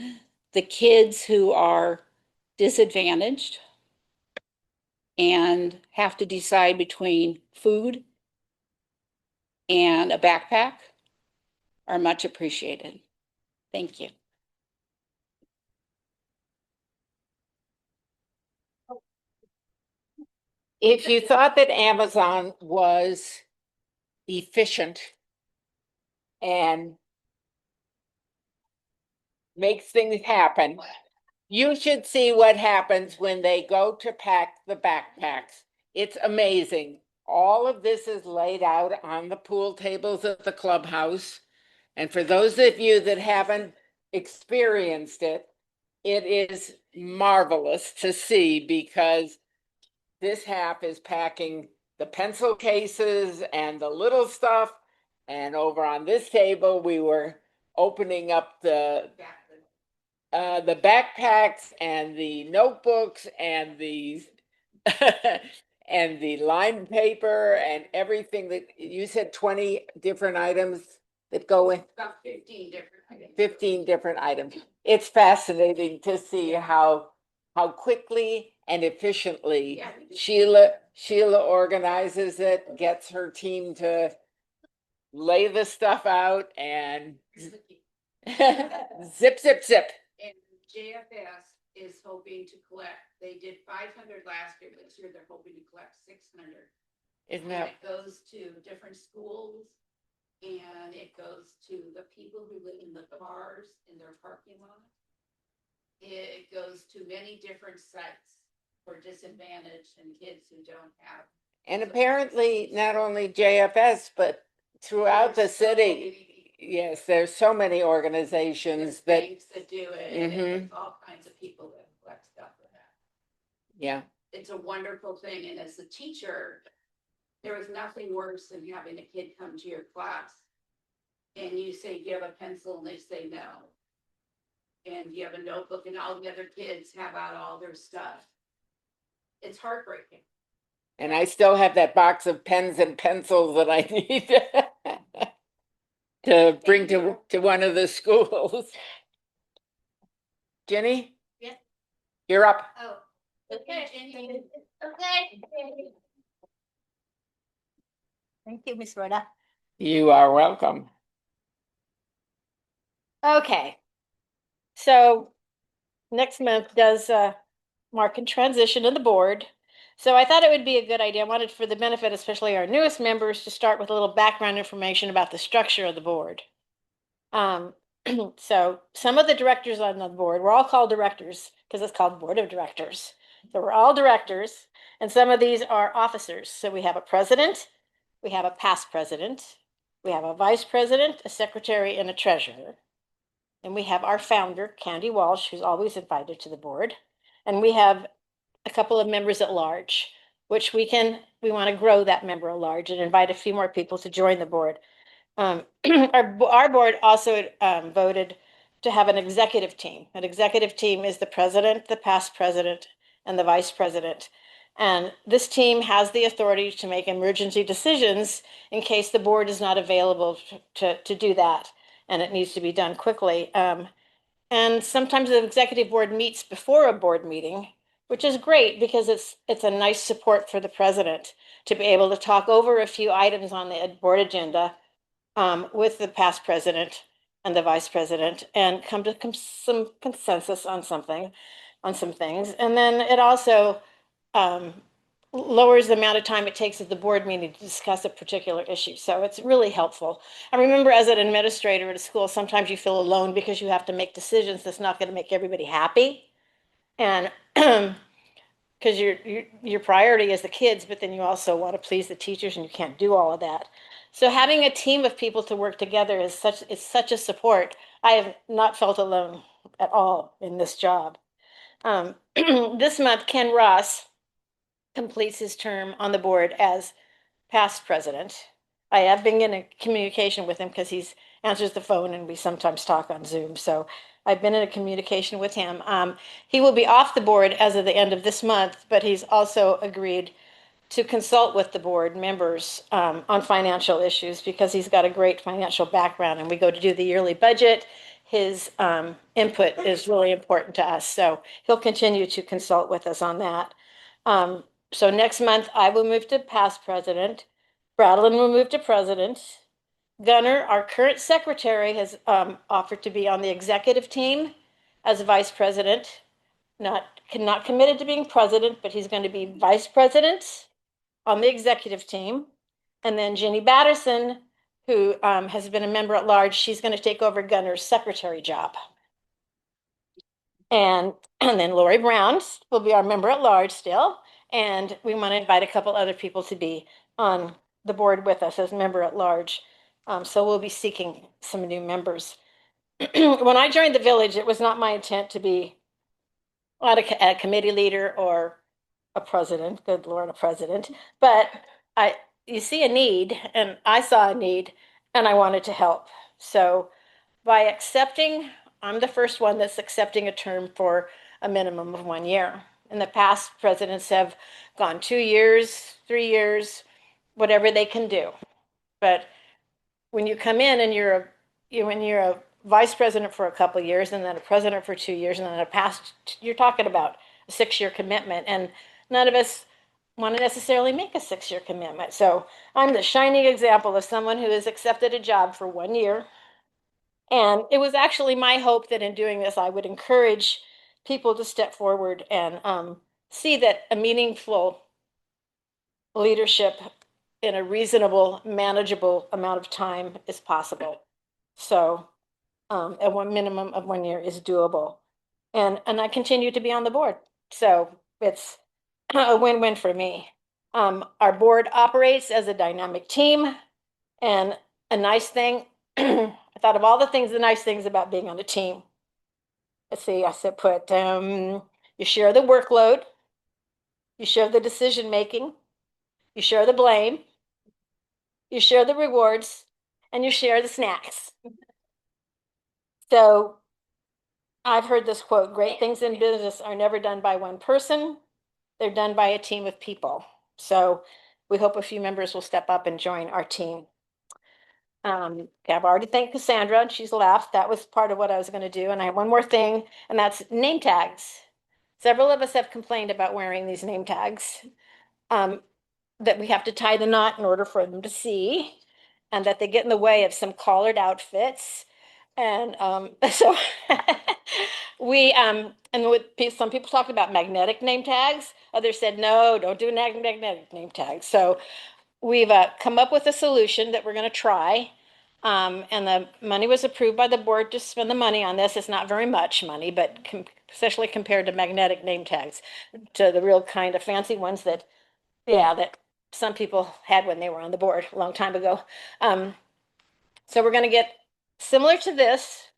P: The kids who are disadvantaged and have to decide between food and a backpack are much appreciated. Thank you.
A: If you thought that Amazon was efficient and makes things happen, you should see what happens when they go to pack the backpacks. It's amazing. All of this is laid out on the pool tables at the clubhouse. And for those of you that haven't experienced it, it is marvelous to see because this half is packing the pencil cases and the little stuff. And over on this table, we were opening up the backpacks and the notebooks and the and the lined paper and everything that you said 20 different items that go in
F: About 15 different items.
A: 15 different items. It's fascinating to see how quickly and efficiently
F: Yeah, we just-
A: Sheila organizes it, gets her team to lay the stuff out and zip, zip, zip.
F: And JFS is hoping to collect, they did 500 last year, but this year they're hoping to collect 600.
A: Isn't
F: And
A: that,
F: it goes to different schools and it goes to the people who live in the cars in their parking lot. It goes to many different sites for disadvantaged and kids who don't have.
A: and apparently not only JFS, but throughout the
F: There's so
A: city.
F: many
A: Yes, there's so many
F: There's
A: organizations that,
F: banks that do it, and
A: Mhm.
F: it's all kinds of people that collect stuff for that.
A: yeah,
F: It's a wonderful thing, and as a teacher, there was nothing worse than having a kid come to your class and you say, "Do you have a pencil?" and they say no. And you have a notebook and all the other kids have out all their stuff. It's heartbreaking.
A: and I still have that box of pens and pencils that I need to bring to one of the schools. Jenny?
L: Yes.
A: You're up.
L: Oh, okay. Okay.
Q: Thank you, Miss Rhoda.
A: You are welcome.
Q: Okay. So next month does mark and transition of the board. So I thought it would be a good idea. I wanted for the benefit, especially our newest members, to start with a little background information about the structure of the board. So some of the directors on the board, we're all called directors because it's called Board of Directors. So we're all directors, and some of these are officers. So we have a president, we have a past president, we have a vice president, a secretary, and a treasurer. And we have our founder, Candy Walsh, who's always invited to the board. And we have a couple of members at large, which we want to grow that member at large and invite a few more people to join the board. Our board also voted to have an executive team. An executive team is the president, the past president, and the vice president. And this team has the authority to make emergency decisions in case the board is not available to do that, and it needs to be done quickly. And sometimes the executive board meets before a board meeting, which is great because it's a nice support for the president to be able to talk over a few items on the board agenda with the past president and the vice president and come to some consensus on some things. And then it also lowers the amount of time it takes at the board meeting to discuss a particular issue. So it's really helpful. I remember as an administrator at a school, sometimes you feel alone because you have to make decisions that's not going to make everybody happy. And because your priority is the kids, but then you also want to please the teachers and you can't do all of that. So having a team of people to work together is such a support. I have not felt alone at all in this job. This month, Ken Ross completes his term on the board as past president. I have been in a communication with him because he answers the phone and we sometimes talk on Zoom. So I've been in a communication with him. He will be off the board as of the end of this month, but he's also agreed to consult with the board members on financial issues because he's got a great financial background and we go to do the yearly budget. His input is really important to us. So he'll continue to consult with us on that. So next month, I will move to past president. Bradlin will move to president. Gunnar, our current secretary, has offered to be on the executive team as vice president. Not committed to being president, but he's going to be vice president on the executive team. And then Jenny Batterson, who has been a member at large, she's going to take over Gunnar's secretary job. And then Lori Brown will be our member at large still. And we want to invite a couple other people to be on the board with us as member at large. So we'll be seeking some new members. When I joined the village, it was not my intent to be a committee leader or a president, good Lord, a president. But you see a need, and I saw a need, and I wanted to help. So by accepting, I'm the first one that's accepting a term for a minimum of 1 year. In the past, presidents have gone 2 years, 3 years, whatever they can do. But when you come in and when you're a vice president for a couple of years and then a president for 2 years and then you're talking about a 6-year commitment, and none of us want to necessarily make a 6-year commitment. So I'm the shining example of someone who has accepted a job for 1 year. And it was actually my hope that in doing this, I would encourage people to step forward and see that a meaningful leadership in a reasonable, manageable amount of time is possible. So at one minimum of 1 year is doable. And I continue to be on the board. So it's a win-win for me. Our board operates as a dynamic team. And a nice thing, I thought of all the nice things about being on a team. Let's see, I said you share the workload, you share the decision making, you share the blame, you share the rewards, and you share the snacks. So I've heard this quote, great things in business are never done by one person, they're done by a team of people. So we hope a few members will step up and join our team. Okay, I've already thanked Cassandra and she's left. That was part of what I was going to do. And I have one more thing, and that's name tags. Several of us have complained about wearing these name tags, that we have to tie the knot in order for them to see, and that they get in the way of some collared outfits. And so some people talked about magnetic name tags. Others said, no, don't do magnetic name tags. So we've come up with a solution that we're going to try. And the money was approved by the board to spend the money on this. It's not very much money, but especially compared to magnetic name tags, to the real kind of fancy ones that some people had when they were on the board a long time ago. So we're going to get similar to this,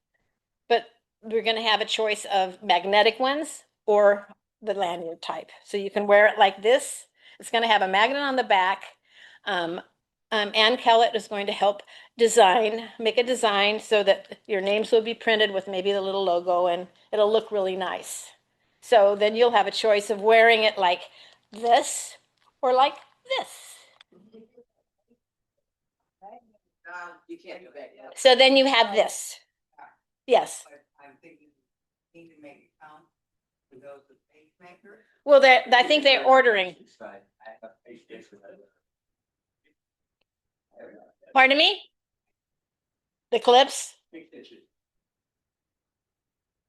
Q: but we're going to have a choice of magnetic ones or the lanyard type. So you can wear it like this. It's going to have a magnet on the back. Ann Kellett is going to help make a design so that your names will be printed with maybe the little logo, and it'll look really nice. So then you'll have a choice of wearing it like this or like this.
A: You can't do that yet.
Q: So then you have this. Yes.
A: I'm thinking you need to make it count for those with pacemaker.
Q: Well, I think they're ordering. Pardon me? The clips?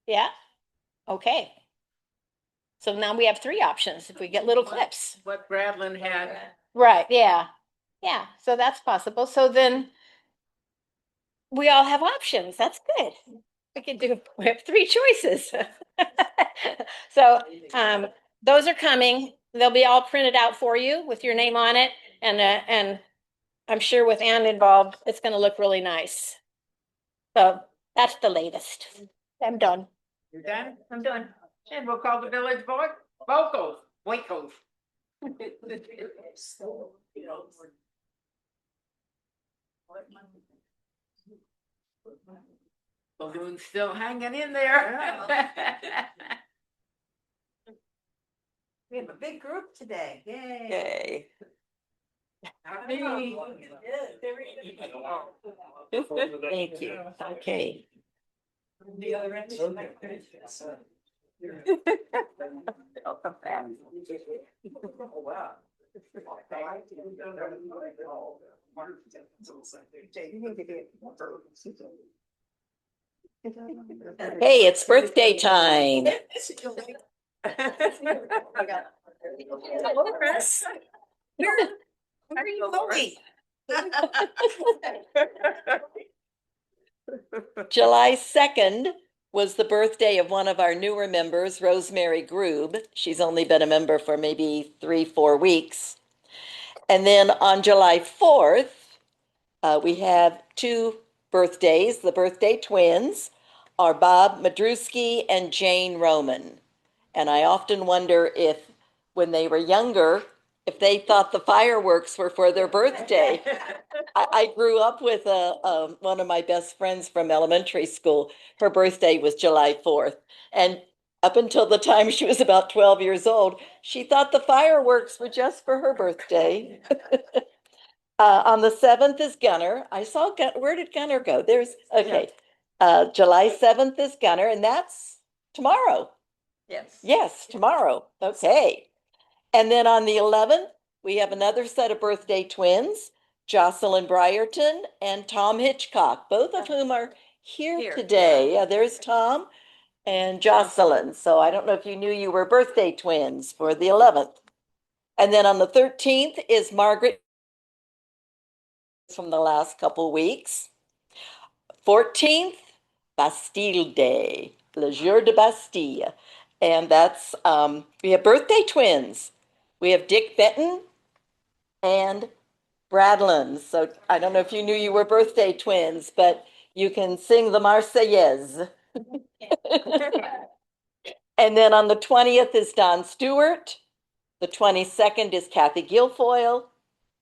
Q: Yeah? Okay. So now we have 3 options if we get little clips.
A: What Bradlin had.
Q: Right, yeah. Yeah, so that's possible. So then we all have options. That's good. We have 3 choices. So those are coming. They'll be all printed out for you with your name on it. And I'm sure with Ann involved, it's going to look really nice. So that's the latest. I'm done.
A: You're done?
Q: I'm done.
A: And we'll call the village board. Vocals. Winkles. Balloon's still hanging in there.
K: We have a big group today. Yay.
N: Yay.
K: Thank you. Okay.
N: Hey, it's birthday time.
K: How are you going?
N: July 2nd was the birthday of one of our newer members, Rosemary Grube. She's only been a member for maybe 3-4 weeks. And then on July 4th, we have 2 birthdays. The birthday twins are Bob Madrusky and Jane Roman. And I often wonder if, when they were younger, if they thought the fireworks were for their birthday. I grew up with one of my best friends from elementary school. Her birthday was July 4th. And up until the time she was about 12 years old, she thought the fireworks were just for her birthday. On the 7th is Gunner. I saw, where did Gunner go? There's, okay. July 7th is Gunner, and that's tomorrow.
H: Yes.
N: Yes, tomorrow. Okay. And then on the 11th, we have another set of birthday twins, Jocelyn Brierton and Tom Hitchcock, both of whom are here today. Yeah, there's Tom and Jocelyn. So I don't know if you knew you were birthday twins for the 11th. And then on the 13th is Margaret from the last couple weeks. 14th, Bastille Day, Le Jour de Bastille. And that's, we have birthday twins. We have Dick Benton and Bradlin. So I don't know if you knew you were birthday twins, but you can sing the Marseillaise. And then on the 20th is Don Stewart. The 22nd is Kathy Guilfoyle.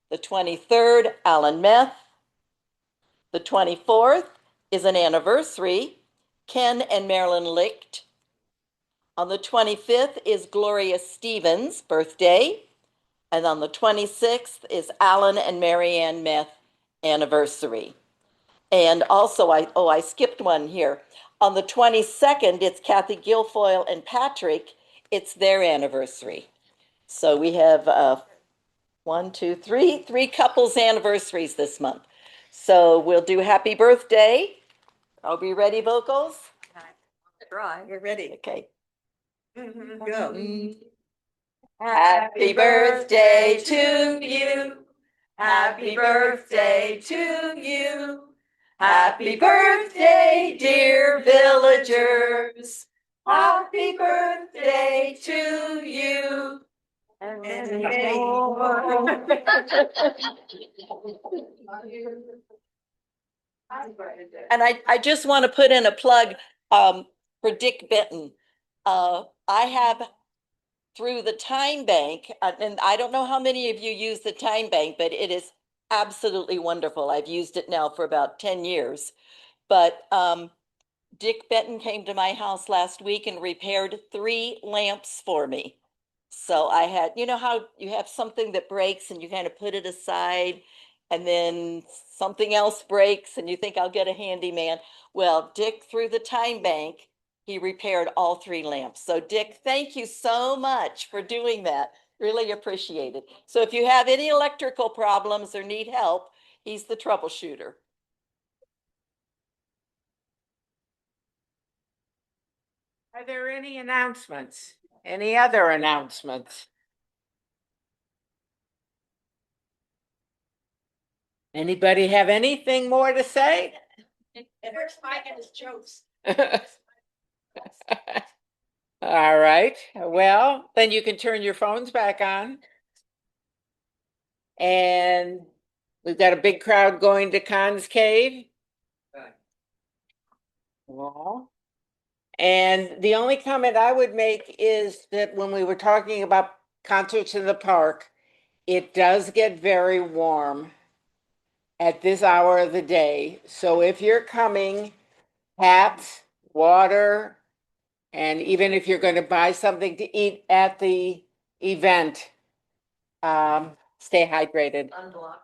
N: The 23rd, Alan Meth. The 24th is an anniversary, Ken and Marilyn Licht. On the 25th is Gloria Stevens' birthday. And on the 26th is Alan and Marianne Meth anniversary. And also, I skipped one here. On the 22nd, it's Kathy Guilfoyle and Patrick. It's their anniversary. So we have three couples anniversaries this month. So we'll do happy birthday. Are we ready, vocals?
H: Try. You're ready.
N: Okay.
H: Go.
N: Happy birthday to you. Happy birthday to you. Happy birthday, dear villagers. Happy birthday to you. And many more. And I just want to put in a plug for Dick Benton. I have through the Time Bank, and I don't know how many of you use the Time Bank, but it is absolutely wonderful. I've used it now for about 10 years. But Dick Benton came to my house last week and repaired 3 lamps for me. So I had, you know how you have something that breaks and you kind of put it aside and then something else breaks and you think I'll get a handyman. Well, Dick, through the Time Bank, he repaired all 3 lamps. So Dick, thank you so much for doing that. Really appreciate it. So if you have any electrical problems or need help, he's the troubleshooter.
A: Are there any announcements? Any other announcements? Anybody have anything more to say?
L: Where's Mike and his jokes?
A: All right, well, then you can turn your phones back on. And we've got a big crowd going to Khan's Cave. Well, and the only comment I would make is that when we were talking about concerts in the park, it does get very warm at this hour of the day. So if you're coming, hats, water, and even if you're going to buy something to eat at the event, stay hydrated.
H: Unblock.